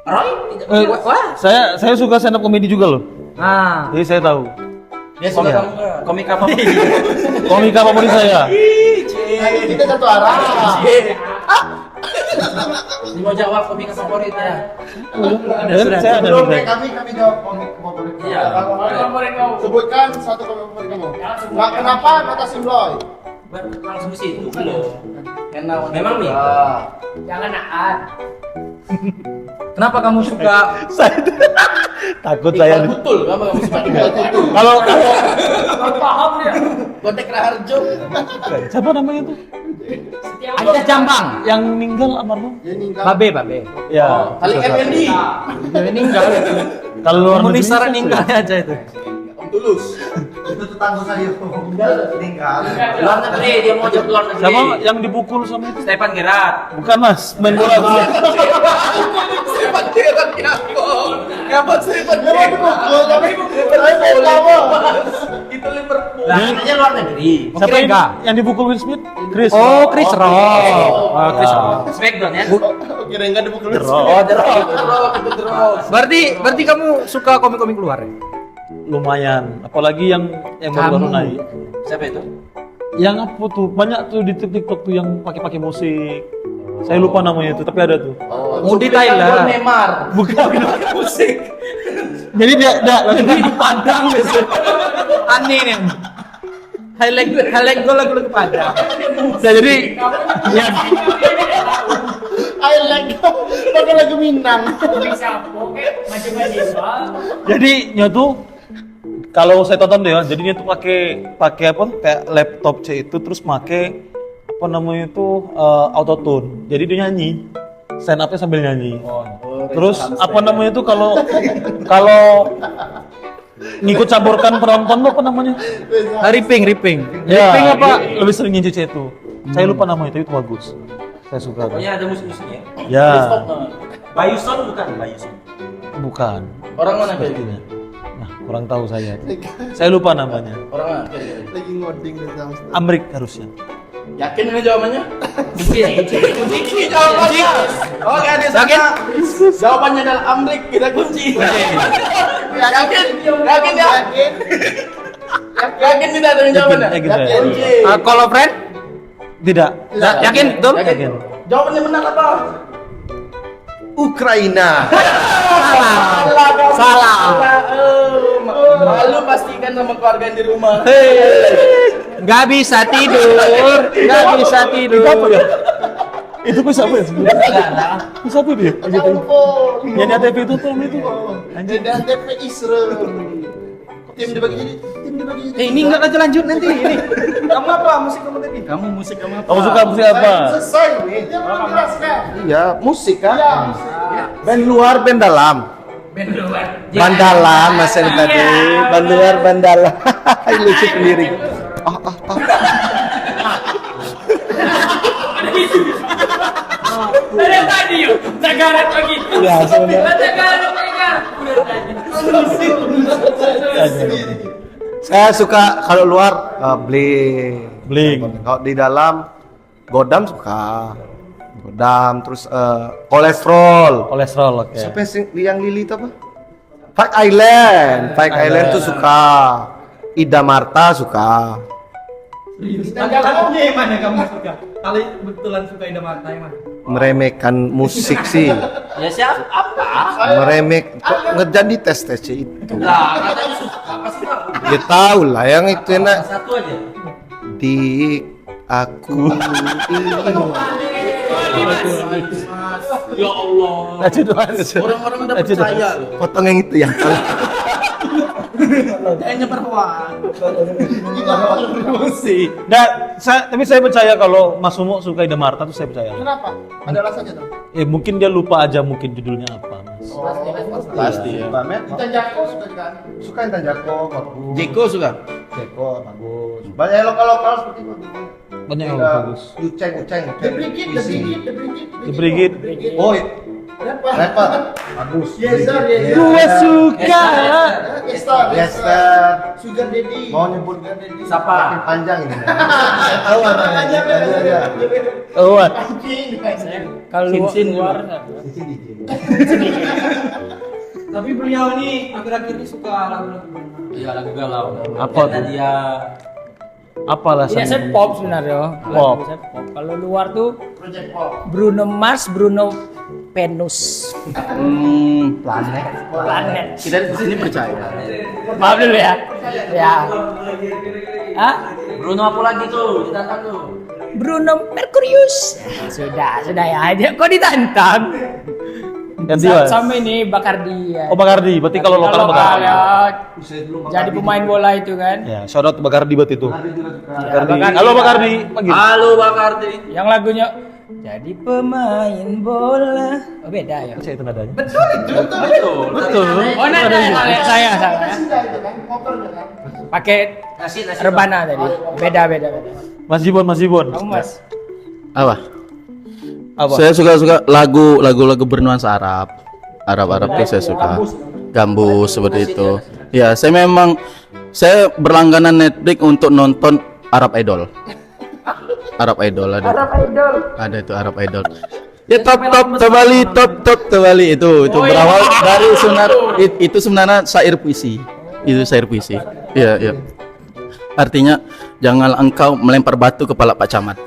Roy tidak. Saya suka stand up comedy juga loh. Nah, Jadi saya tahu. Dia suka kamu komik apa? Komika favorit saya. Kita satu arah. Dia mau jawab komik favoritnya. Saya ada Belum nih. kami jawab komik favorit. Iya. Sebutkan satu komik favorit kamu. Nggak kenapa kata Simloy? Langsung ke situ belum. Enak. Memang nih. kenapa kamu suka? Saya takut saya. Betul, apa kamu suka? Kalau Kontek Raharjo. siapa namanya tuh? Aja Jambang. Yang meninggal almarhum? Dia ninggal. Babe. Ya. Kali Effendi. Dia meninggal. Kalau luar negeri Komunis siapa meninggalnya aja itu. Om Tulus. Itu tetangga saya. Ninggal. Luar negeri dia mau jawab luar negeri. Siapa yang dipukul sama itu? Stefan Gerrard. Bukan mas, main bola dulu. Sepat Gerard Ngapa Sepat Itu Liverpool. Lah katanya luar negeri. Siapa yang dipukul Will Smith? Chris. Oh, Chris Rock. Oh, Chris Rock. Smackdown ya. Kira enggak dipukul. The Rock. Oh, The Rock. Itu The Rock. Berarti kamu suka komik-komik luar ya? Lumayan. Apalagi yang baru-baru Kamu. naik. Siapa itu? Yang apa tuh? Banyak tuh di TikTok tuh yang pakai musik. Saya lupa namanya itu, tapi ada tuh. Moody Tyler. Neymar. Bukan. Musik. Jadi dia Di Padang gitu. Aneh nih. Highlight gue lagu Padang. nah, jadi ya, I like pakai lagu Minang. jadi nya tuh kalau saya tonton deh ya, jadinya tuh pakai apa? Kayak laptop C itu terus pakai apa namanya itu autotune. Jadi dia nyanyi. Stand up-nya sambil nyanyi. Terus apa namanya itu kalau ngikut campurkan penonton tuh apa namanya? Ripping. Ya, Ripping apa? dia lebih sering nyanyi C itu. Saya lupa namanya, tapi itu bagus. Saya suka. Pokoknya ada musik-musiknya. Ya, Bayuson bukan? Bayuson. bukan. Orang mana kayak Pastinya. Nah, kurang tahu saya. Saya lupa namanya. Orang mana? Lagi ngoding di dalam. Amrik harusnya. Yakin ini jawabannya? Kunci. Jawabannya. Oke, di sana. Jawabannya adalah Amrik, kita kunci. Yakin ya? Yakin tidak dengan jawabannya? Yakin saya. Kalau friend? Tidak. Yakin betul? Yakin. Jawabannya benar apa? Ukraina. Salah. Malu pastikan sama keluarga yang di rumah. Nggak bisa tidur. Nggak bisa tidur. Itu apa ya? Itu kok siapa ya sebenarnya? Itu siapa dia? Yang di ATV itu apa namanya itu? Jadi ATP Israel. Tim dibagi jadi. Ini nggak lanjut nanti. Ini. Kamu apa? Musik kamu tadi? Kamu musik kamu apa? Kamu suka musik apa? Selesai nih. Iya, musik kan. Band luar, band dalam. Band dalam Mas Eli tadi. Band luar, band dalam. Lucu sendiri. Dari tadi yuk, Zagarat begitu. Iya, sebenarnya. Zagarat pegang. Saya suka kalau luar Blink. Blink. Kalau di dalam Godam suka. Godam terus kolesterol. Kolesterol, oke. Siapa yang Lili itu apa? Fight Island. Fight Island tuh suka. Ida Marta suka. Jalannya yang mana kamu suka? Kalau betulan suka Indah Mata yang mana? Meremehkan musik sih. Ya siapa? Apa? Meremeh kok ngejadi tes itu. Lah, katanya suka pasti tahu. Ya tahu lah yang itu enak Satu aja. di aku Ya Allah. Orang-orang udah percaya loh. potong yang itu ya. Kayaknya perempuan. Nah, tapi saya percaya kalau Mas Sumo suka Ida Marta tuh saya percaya. Kenapa? Ada alasannya tuh. Mungkin dia lupa aja mungkin judulnya apa, Mas. Pasti ya. Kita Jako suka kan? Suka Intan Jako, bagus. Jeko suka. Jeko bagus. Banyak lokal-lokal seperti itu. Banyak yang bagus. Uceng. The Brigade. The Brigade. Oh, rapper. Bagus. Yes sir. Gua suka. Yes, sir. Sugar Daddy. Mau nyebut Siapa? makin panjang ini. Saya tahu namanya. Oh, Kalau luar, Tapi beliau ini akhir-akhir ini suka lagu-lagu. Iya lagu galau. Apa Karena tuh? dia apa ini alasannya? saya pop sebenarnya. Pop. Saya pop. Kalau luar tuh Project Pop. Bruno Mars, Bruno Venus, planet. Kita di sini percaya. Maaf dulu ya. Ya. Ah, Bruno apa lagi tuh? Ditantang tuh. Bruno Mercurius. Sudah ya. Kok ditantang? Ganti Mas. Sama ini Bakardi ya. Oh, Bakardi. Berarti kalau lokal Bakardi. ya, jadi pemain bola itu kan. Ya, shout out Bakardi buat itu. Bakardi. Bakardi. Halo Bakardi, panggil. Halo Bang Kardi. Yang lagunya jadi pemain bola. Oh beda ya. Saya itu nadanya. Betul. Oh nada saya salah ya. Pakai Nasi rebana tadi. Beda. Mas Jibon. Kamu Mas. Apa? Apa? Saya suka lagu-lagu bernuansa Arab. Arab tuh saya suka. Gambus seperti itu. Ya, saya berlangganan Netflix untuk nonton Arab Idol. Arab Idol ada. Ada itu Arab Idol. Ya top Tebali itu berawal dari itu sebenarnya syair puisi. Itu syair puisi. Iya. Artinya jangan engkau melempar batu kepala Pak Camat.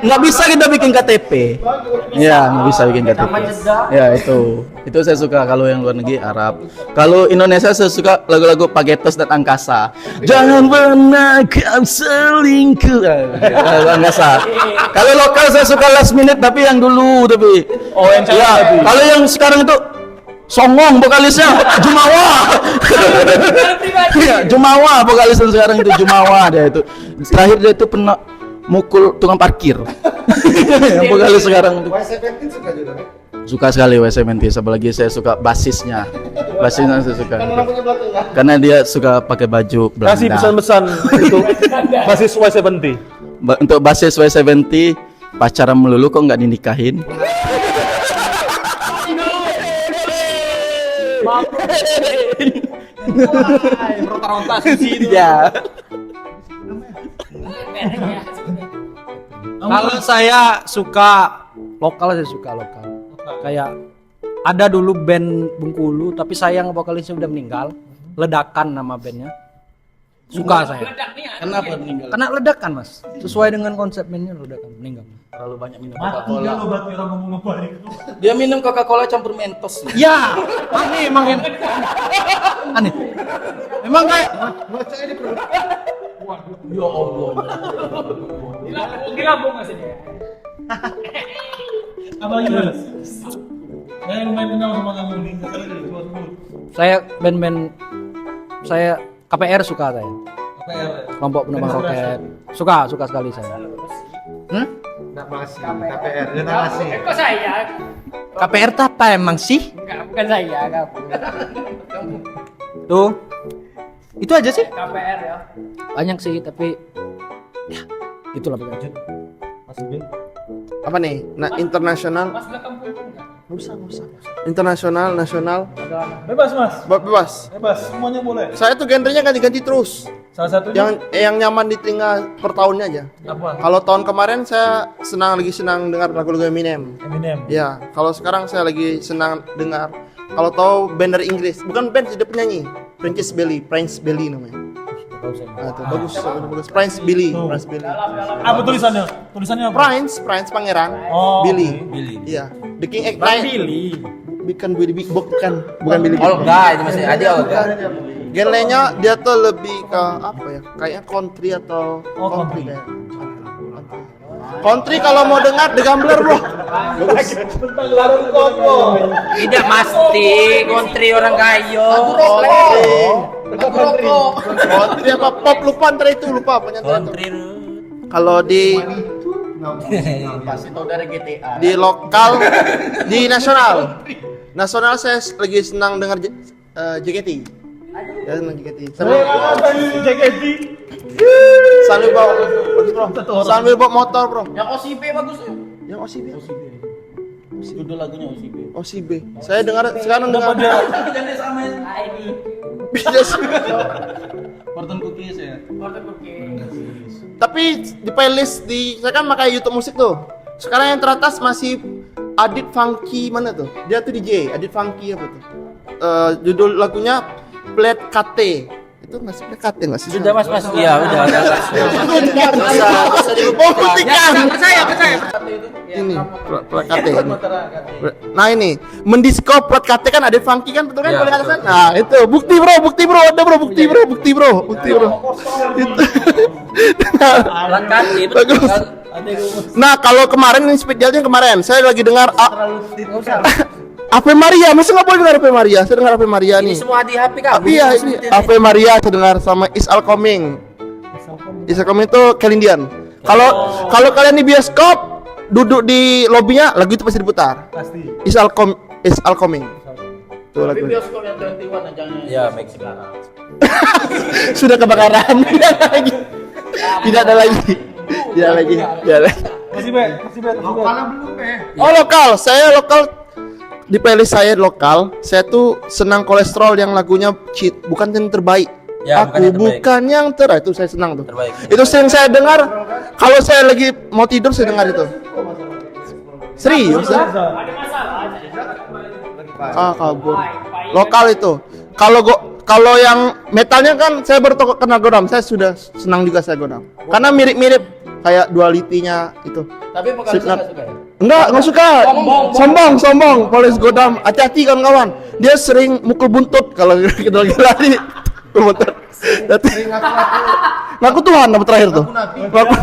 Nggak bisa kita bikin KTP. Ya, nggak bisa bikin KTP. Ya itu saya suka kalau yang luar negeri Arab. Kalau Indonesia saya suka lagu-lagu Pagetos dan Angkasa. Jangan pernah kau selingkuh. Lagu Angkasa. Kalau lokal saya suka Last Minute tapi yang dulu tapi. Oh, yang Ya, kalau yang sekarang itu Songong vokalisnya Jumawa. Iya, Jumawa vokalisnya sekarang itu Jumawa dia itu. Terakhir dia itu pernah mukul tukang parkir. Yang vokalis sekarang itu. Y17 suka juga kan? Suka sekali Y70, apalagi saya suka basisnya. Basisnya saya suka. Karena punya belakang ya. Karena dia suka pakai baju Belanda. Kasih pesan-pesan untuk basis Y70. Untuk basis Y70 pacaran melulu kok nggak dinikahin? Ronta-ronta susi itu. Ya. Kalau saya suka lokal. Kayak ada dulu band Bengkulu, tapi sayang vokalisnya udah meninggal. Ledakan nama bandnya. Suka saya. Kenapa meninggal? Kena ledakan mas. Sesuai dengan konsep bandnya ledakan meninggal. Terlalu banyak minum Mati Coca-Cola. dia lo berarti orang ngomong apa nih? Dia minum Coca-Cola campur Mentos. Ya, aneh emang ini. Aneh. Emang kayak Ya Allah. Apa lagi mas? Saya lumayan kenal sama kamu nih. saya band-band saya KPR suka saya. KPR. Kelompok penerbang roket. Suka sekali saya. Nama asli KPR, dia nama asli. Kok saya? KPR tuh apa emang sih? Enggak, bukan saya, kamu. Tuh. Itu aja sih. KPR ya. Banyak sih tapi ya itulah pokoknya. Mas Bin. Apa nih? Nah, internasional. Mas belakang punggung enggak? Nggak usah. Internasional, nasional, Bebas mas. bebas. Bebas. Semuanya boleh. Saya tuh genrenya ganti-ganti terus. Salah satunya. Yang nyaman di telinga per tahunnya aja. Apa? Kalau tahun kemarin saya lagi senang dengar lagu-lagu Eminem. Eminem. Ya, kalau sekarang saya lagi senang dengar. Kalau tahu band dari Inggris, bukan band sih, dia penyanyi. Prince Billy namanya. Nah, itu bagus. Prince Billy. Apa tulisannya? Tulisannya apa? Prince pangeran. Oh, Billy. oke. Billy. Iya. The King Egg Billy. Bukan Billy. Olga itu masih ada Olga. Genrenya dia tuh lebih ke apa ya? Kayaknya country atau Oh, country country. kayak. Country kalau mau dengar The Gambler, bro. Tidak mesti country orang kayo. Country apa pop lupa ntar itu lupa penyanyi itu. Country. Kalau di Pasti tahu dari GTA. di lokal, di nasional saya lagi senang dengar JKT. Ya senang JKT. Sambil bawa sambil bawa motor, bro. Yang OCB bagus tuh. Yang OCB. Judul lagunya OCB. OCB. Saya sekarang dengar Jangan sama bisnis. Fortune Cookies ya. Tapi di playlist saya kan pakai YouTube musik tuh. Sekarang yang teratas masih Adit Funky mana tuh? Dia tuh DJ, Adit Funky apa tuh? Judul lagunya Plat KT. Itu nggak sih Plat KT nggak sih? Sudah mas. Iya udah. Buktikan. Percaya. Ini Plat KT ini. Nah ini mendiskop Plat KT kan Adit Funky kan betul kan? Ya, Boleh betul. katakan? Nah itu bukti bro, ada bro, bukti bro. Itu. Alat kaki itu. Bagus. Nah kalau kemarin ini speed jailnya kemarin saya lagi dengar Ave Maria, masa nggak boleh dengar Ave Maria? Saya dengar Ave Maria Ini nih. semua di HP kamu. Iya ini Ave Maria saya dengar sama Is All Coming. Is All Coming itu Kelindian. Kalau kalian di bioskop duduk di lobinya lagu itu pasti diputar. Pasti. Is All Coming. Tuh lagu. Bioskop yang 21 aja. Ya make sekarang. Sudah kebakaran. Tidak ada lagi. Masih bet. Oh lokal, saya lokal di playlist saya lokal. Saya tuh senang kolesterol yang lagunya cheat, bukan yang terbaik. Ya, Bukan yang terbaik. Itu saya senang tuh. Terbaik. Itu sering saya dengar. Kalau saya lagi mau tidur saya dengar itu. Serius? Kabur. Lokal itu. Kalau yang metalnya kan saya baru kenal Godam. Saya sudah senang juga saya Godam. Karena mirip-mirip kayak dualitinya itu. Tapi vokalisnya nggak suka ya? Enggak suka. Sombong. Polis Godam. Hati-hati kawan-kawan. Dia sering mukul buntut kalau gila-gila nih. Buntut. Ngaku Tuhan apa terakhir tuh? Ngaku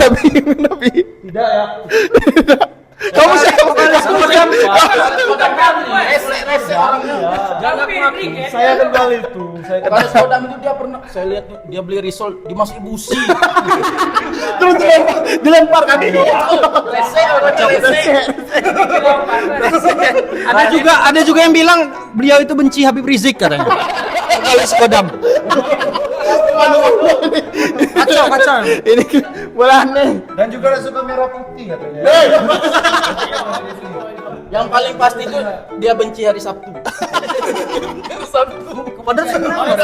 Nabi. Tidak ya. Kamu siapa? Saya kenal itu. Kalau Saudam itu dia pernah saya lihat dia beli risol dimasukin busi. Terus dilempar kan? Ada juga yang bilang beliau itu benci Habib Rizik katanya. Vokalis Kodam. Kacau. Ini boleh aneh. Dan juga ada suka merah putih katanya. Yang paling pasti itu dia benci hari Sabtu. Padahal sebenarnya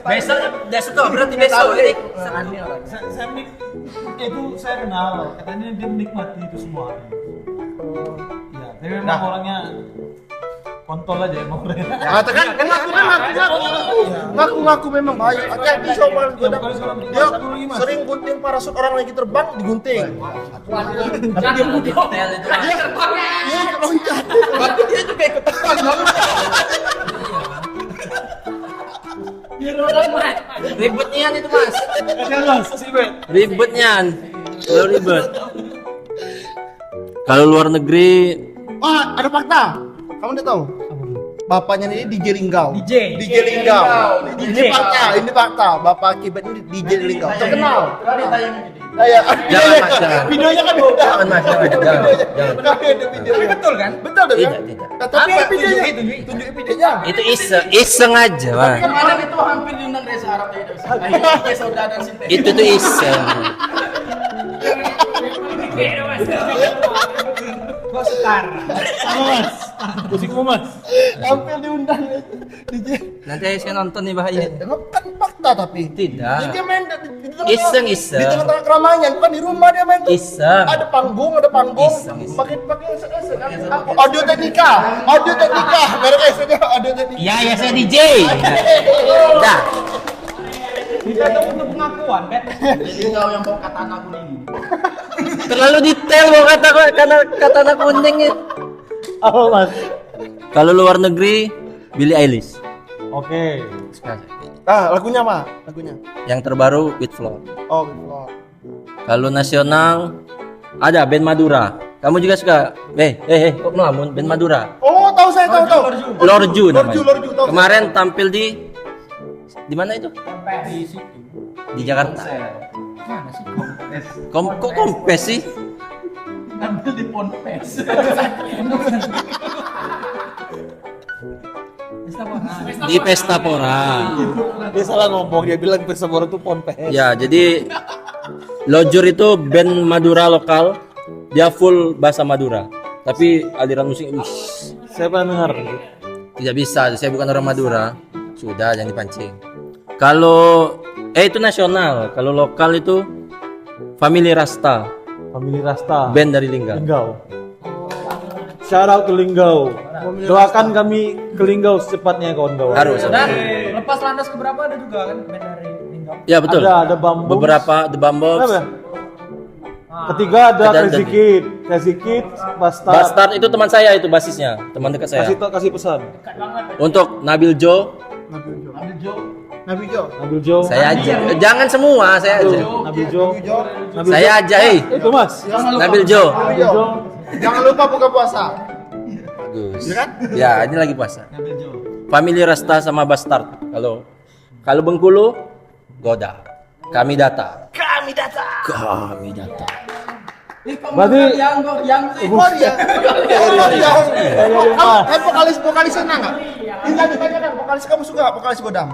Besok dia suka berarti besok. Saya kenal. Katanya dia menikmati itu semua. Ya, tapi memang orangnya kontol aja emang. Ya, kan ngaku memang bahaya. Kayak di show Mas Godam, dia sering gunting parasut orang lagi terbang digunting. Tapi dia mau detail itu. Iya, loncat. Tapi dia juga ikut terbang. Ribetnya itu mas. Mas, sibet. Ribetnya. Kalau ribet. Kalau luar negeri, Wah, ada fakta. Kamu udah tahu? Bapaknya ini DJ Linggau. DJ. Linggau. Ini fakta. Bapak Akibat ini DJ Linggau. Terkenal. jangan mas, jangan. Videonya kan beda. Jangan mas, jangan. Ada videonya. Betul kan? Betul dong ya? Tidak. Tapi ada videonya. Tunjukin videonya. Itu iseng aja mas. Kemarin itu hampir diundang Reza Arab ya. Akhirnya saudara dan sintetis. Itu tuh iseng. Kok setar? Mas, musikmu mas. Hampir diundang DJ. Nanti saya nonton nih bahaya. Kan fakta tapi. Tidak. Dia main Iseng. di tengah-tengah keramaian, bukan di rumah dia main tuh. Iseng. Ada panggung. Iseng. Pakai audio teknika. Merek S-nya audio teknika. Ya saya DJ. Dah. Tidak ada untuk pengakuan kan? Jadi kau yang bawa katana kuning. Terlalu detail mau kata kuning itu. Apa mas? Kalau luar negeri, Billie Eilish. Oke. Lagunya apa? Lagunya. Yang terbaru With Flow. Oh, gitu. Kalau nasional ada band Madura. Kamu juga suka? Kok melamun band Madura? Oh, tahu saya tahu. Lorju namanya. Lorju, tahu. Kemarin tampil di mana itu? Di Jakarta. Mana sih? Kok kompes sih? Ambil di Ponpes. Di Pesta Pora. Dia salah ngomong, dia bilang Pesabora itu Ponpes. Ya, jadi Lojur itu band Madura lokal. Dia full bahasa Madura. Tapi aliran musik, Saya pernah dengar. tidak bisa. Saya bukan orang Madura. Sudah, jangan dipancing. Kalau itu nasional. Kalau lokal itu Family Rasta, Family Rasta. band dari Linggau. Linggau. Shout out ke Linggau. Doakan kami ke Linggau secepatnya kawan-kawan. Harus. Dan lepas landas keberapa ada juga kan band dari Linggau. Ya betul. Ada Bamboo. Beberapa The Bumbox. Apa ya? Ketiga ada Crazy Kid, Bastard. Bastard itu teman saya itu basisnya, teman dekat saya. Kasih pesan. Untuk Nabil Jo, Nabi Jo. Nabil Jo. saya aja. Jangan semua, saya aja. Nabil Jo. Nabil Saya Jo. aja, Itu Mas. Nabil Jo. Nabil Jo. Jangan lupa buka puasa. Bagus. Ya, ini lagi puasa. Family Rasta sama Bastard. Kalau Bengkulu, Goda. Kami data. Berarti Vokalisnya enggak? Ini ditanyakan vokalis kamu suka vokalis Godam?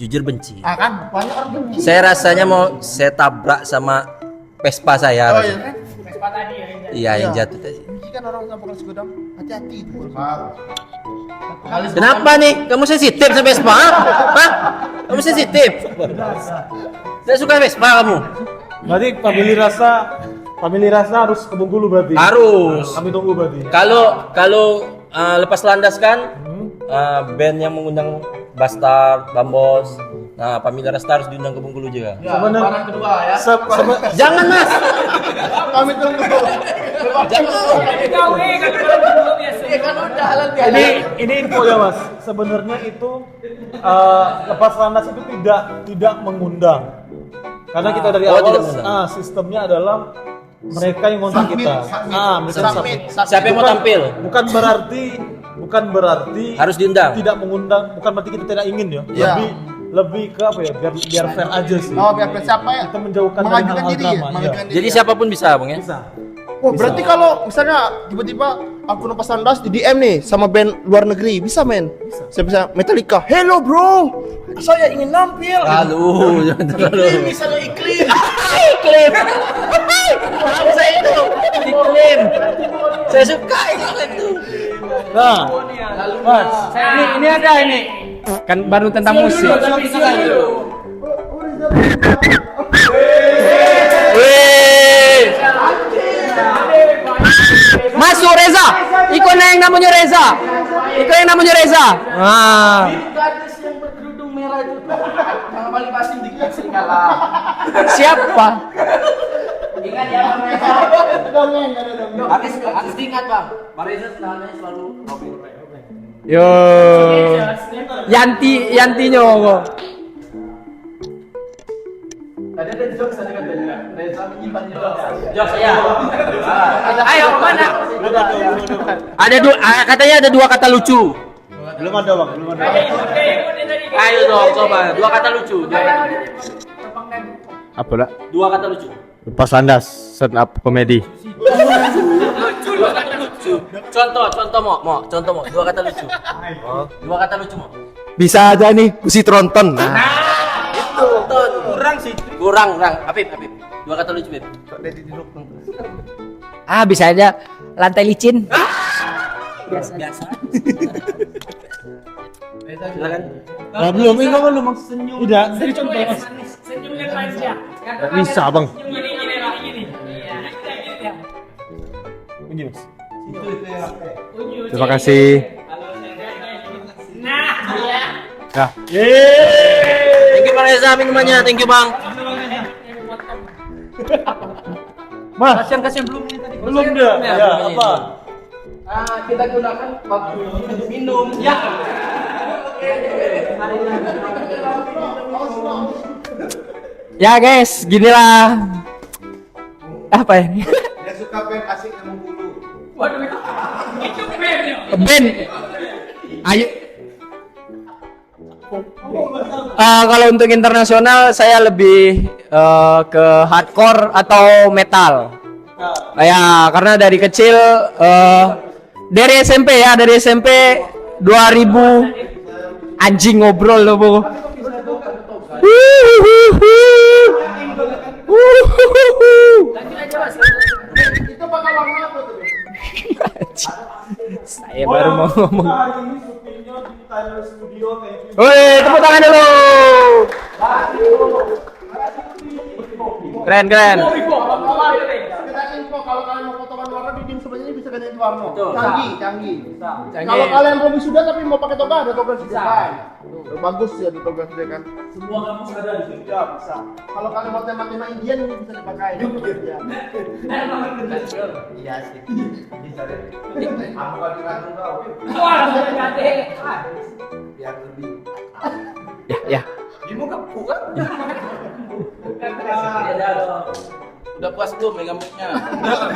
Jujur benci. Kan banyak orang benci. Saya rasanya mau saya tabrak sama Vespa saya. Oh iya. Iya, yang jatuh tadi. Benci kan orang sama vokalis Godam. Hati-hati itu. Kenapa nih? Kamu sensitif sama Vespa? Hah? Kamu sensitif? Saya suka Vespa kamu. berarti Family Rasa harus ke Bengkulu berarti. Harus. Kami tunggu berarti. Kalau lepas landas kan band yang mengundang Bastard, Bambos. Nah, Family Rasta harus diundang ke Bengkulu juga. Sebenarnya Orang kedua ya. Jangan, Mas. Kami tunggu. Kan udah halal biasa. ini info ya Mas. Sebenarnya itu lepas landas itu tidak mengundang. Karena kita dari Oh, awal tidak mengundang. sistemnya adalah mereka yang ngontak kita. Mereka submit. Siapa yang mau tampil? Bukan berarti Harus diundang. tidak mengundang, bukan berarti kita tidak ingin ya. Iya. Lebih ke apa ya? Biar fair aja sih. Oh, biar siapa ya? Kita menjauhkan dari Mengajukan hal-hal diri ya? drama. Mengajukan diri Jadi ya? siapapun bisa, Bang ya? Bisa. Oh, berarti kalau misalnya tiba-tiba aku lepas landas di DM nih sama band luar negeri, bisa men? Saya bisa Metallica. Hello bro, saya ingin nampil. Lalu, jangan terlalu. Bisa lo iklim. Iklim. Saya itu iklim. Saya suka iklim itu. Nah, Mas, Ini ada ini. Kan baru tentang musik. Wih. Masuk Reza. Ikut na yang namanya Reza. Itu yang namanya Reza. Ah. Gadis yang berkerudung merah itu. Yang paling pasti dikit serigala. Siapa? Ingat ya Bang Reza. Harus diingat Bang. Bang Reza namanya selalu Robin. Yo. Yanti nyowo. Tadi ada jokes tadi katanya. Reza menyimpan jokes. Jokes Iya. ya. Ayo mana? Ada dua, katanya ada dua kata lucu. Belum ada bang, belum ada. Ayo dong, coba dua kata lucu. Apa lah? Dua kata lucu. Lepas landas, stand up komedi. Contoh mau. Dua kata lucu. Dua kata lucu mau. Bisa aja nih, mesti tronton. Kurang. Apip. Dua kata lucu, Beb. Ah, bisa aja lantai licin. Biasa. Silakan. Belum, ini kamu belum senyum. Tidak, jadi contoh mas. Bisa bang. Ini mas. Terima kasih. Ya. Thank you Bang Reza minumannya, thank you Bang. Mas, Kasihan belum ini tadi. belum dia. Ya, apa? Kita gunakan waktu minum. Ya. Ya guys, ginilah. Apa ini? Dia suka band asik yang membulu. Band. Ayo. Kalau untuk internasional saya lebih ke hardcore atau metal. Ya, karena dari kecil dari SMP 2000 anjing ngobrol loh, Bu. Saya baru mau ngomong. Woi, tepuk tangan dulu. Keren. Kita info kalau kalian mau potongan warna bikin sebenarnya bisa ganti warna. Canggih. Kalau kalian belum sudah tapi mau pakai toga ada toga sediakan. Bagus ya ada toga sediakan. Semua kampus ada di sini. Ya bisa. Kalau kalian mau tema-tema Indian ini bisa dipakai. Ya. Iya sih. Bisa deh. Aku kan dirantung kau. Biar lebih. Ya. Udah puas belum megang mic-nya?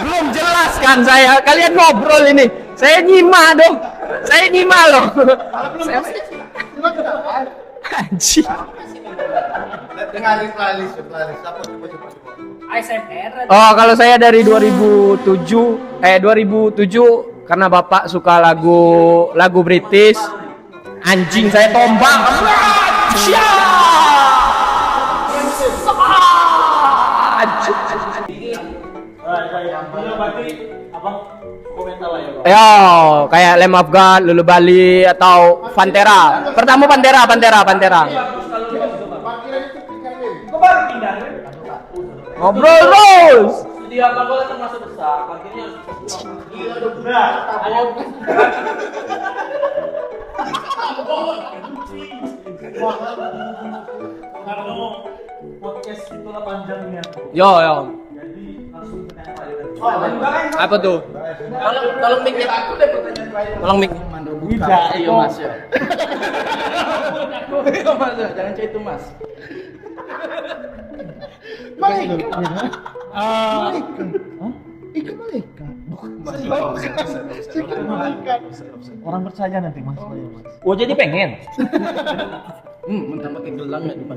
Belum jelas kan saya. Kalian ngobrol ini. Saya nyimak dong. Saya nyimak loh. Anjing. Dengan playlist. Apa coba. Oh, kalau saya dari 2007 karena Bapak suka lagu British. Anjing saya tombak. Ya, kayak Lamb of God, Lulu Bali atau Pantera. Pertama Pantera. Ngobrol terus. Studio Aquagola termasuk besar, parkirnya harus Kalau podcast itu lah panjangnya. Yo. Jadi langsung ke tema aja. Apa tuh? Tolong mic-nya aku deh pertanyaan. Tolong mic. Tidak, Iya Mas ya. Iya Mas ya, jangan cek itu Mas. Orang percaya nanti mas. Oh jadi pengen. Mentang pakai gelang ya depan.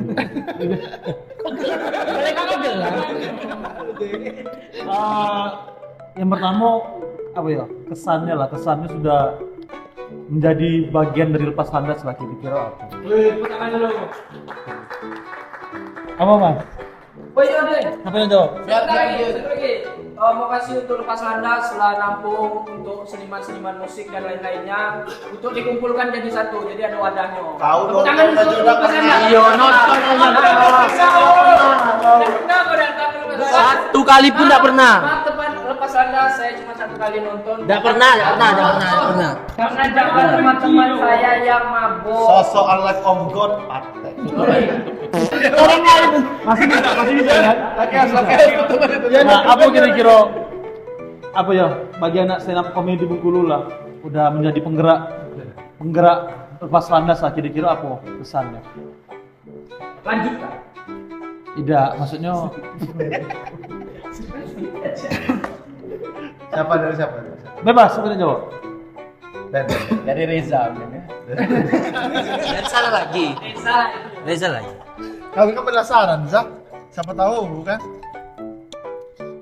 Yang pertama apa ya kesannya sudah menjadi bagian dari lepas landas lah kira-kira apa? Apa mas? Oh iya deh. Apa yang jawab? Satu lagi. Mau kasih untuk lepas landas setelah nampung untuk seniman-seniman musik dan lain-lainnya untuk dikumpulkan jadi satu, jadi ada wadahnya. Tahu dong, Tangan kita untuk juga lepas landas. Iya, nonton. Satu Satu kali pun tidak pernah. Teman lepas landas Landas saya cuma 1 kali nonton. Enggak pernah. Karena zaman teman-teman saya yang mabuk. Sosok anak Om God patek. Masih bisa kan? Nah, apa kira-kira apa ya bagi anak stand up comedy Bengkulu lah udah menjadi penggerak lepas landas lah kira-kira apa kesannya? Lanjutkan. Tidak, maksudnya Siapa dari siapa? bebas sebenarnya jawab. Dari Reza mungkin ya. Dan salah lagi. Reza lagi. Kami kan penasaran, Zak. Siapa tahu kan?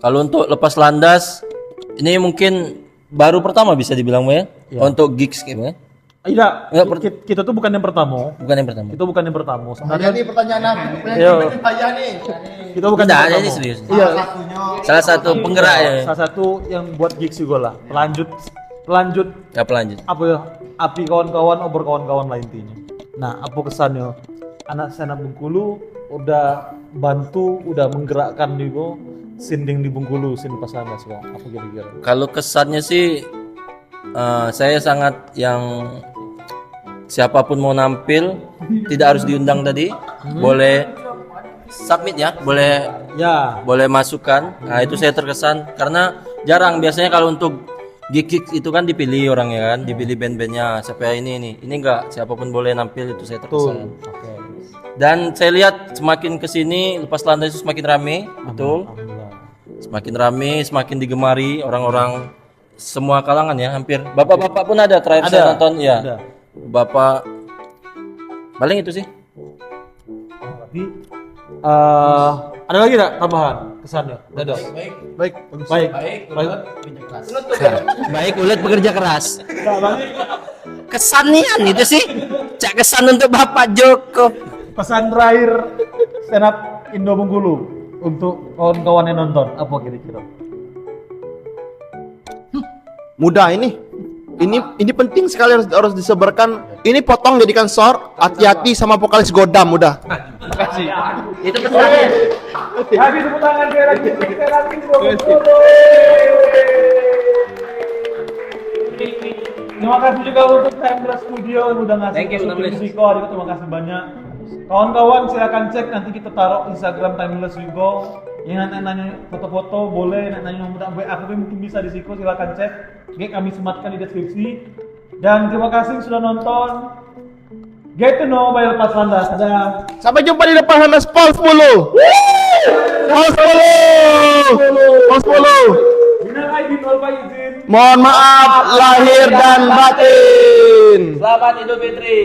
Kalau untuk lepas landas ini mungkin baru pertama bisa dibilang ya. Untuk gigs kayaknya. Tidak, Enggak, kita tuh bukan yang pertama. Bukan yang pertama. Itu bukan yang pertama. Bahaya Sebenarnya nih pertanyaan aku. Iya. Bahaya nih. kita bukan Tidak, yang pertama. ini serius. Iya, Salah satu penggerak ya. salah satu yang buat gigs juga lah. Pelanjut Ya pelanjut. apa ya? Api kawan-kawan, obor kawan-kawan lah intinya. Nah, apa kesannya? Anak stand up Bengkulu udah bantu, udah menggerakkan juga sinding di Bengkulu, scene pas landas Bang. Apa kira-kira? Kalau kesannya sih saya sangat yang siapapun mau nampil tidak harus diundang tadi, boleh submit ya, Ya, boleh masukkan. Nah, itu saya terkesan karena jarang biasanya kalau untuk gig itu kan dipilih orangnya kan, dipilih band-bandnya siapa ini enggak, siapapun boleh nampil, itu saya terkesan. betul. Oke. Dan saya lihat semakin kesini lepas landas itu semakin rame, betul. Alhamdulillah. Semakin rame, semakin digemari orang-orang semua kalangan ya, hampir. Bapak-bapak pun ada terakhir saya nonton ya. Ada. Bapak paling itu sih. Berarti ada lagi enggak tambahan kesannya? Dadah. Baik. Baik. Baik, ulet bekerja keras. Kesanian itu sih. Cak kesan untuk Bapak Joko. Pesan terakhir stand up Indo Bengkulu untuk kawan-kawan yang nonton apa kira-kira? Mudah ini. Ini penting sekali harus disebarkan. Ini potong jadikan short. Hati-hati sama vokalis Godam udah. Itu pesannya. Habis tepuk tangan sekali lagi untuk stand up Indo Bengkulu. Terima kasih juga untuk Timeless Studio yang udah ngasih Thank you, syuting Timeless. Ziko. Adiko, terima kasih banyak. Kawan-kawan silakan cek, nanti kita taruh Instagram Timeless Ziko. Yang nanya foto-foto boleh, nanya nomor WA aku mungkin bisa di Ziko, silakan cek. Oke, kami sematkan di deskripsi. Dan terima kasih sudah nonton. Get to know by Lepas Landas. Dadah. Sampai jumpa di depan Hamas Pol 10. Pol 10. Pol 10. Minal aidin wal faizin. Mohon maaf lahir dan batin. Selamat Idul Fitri.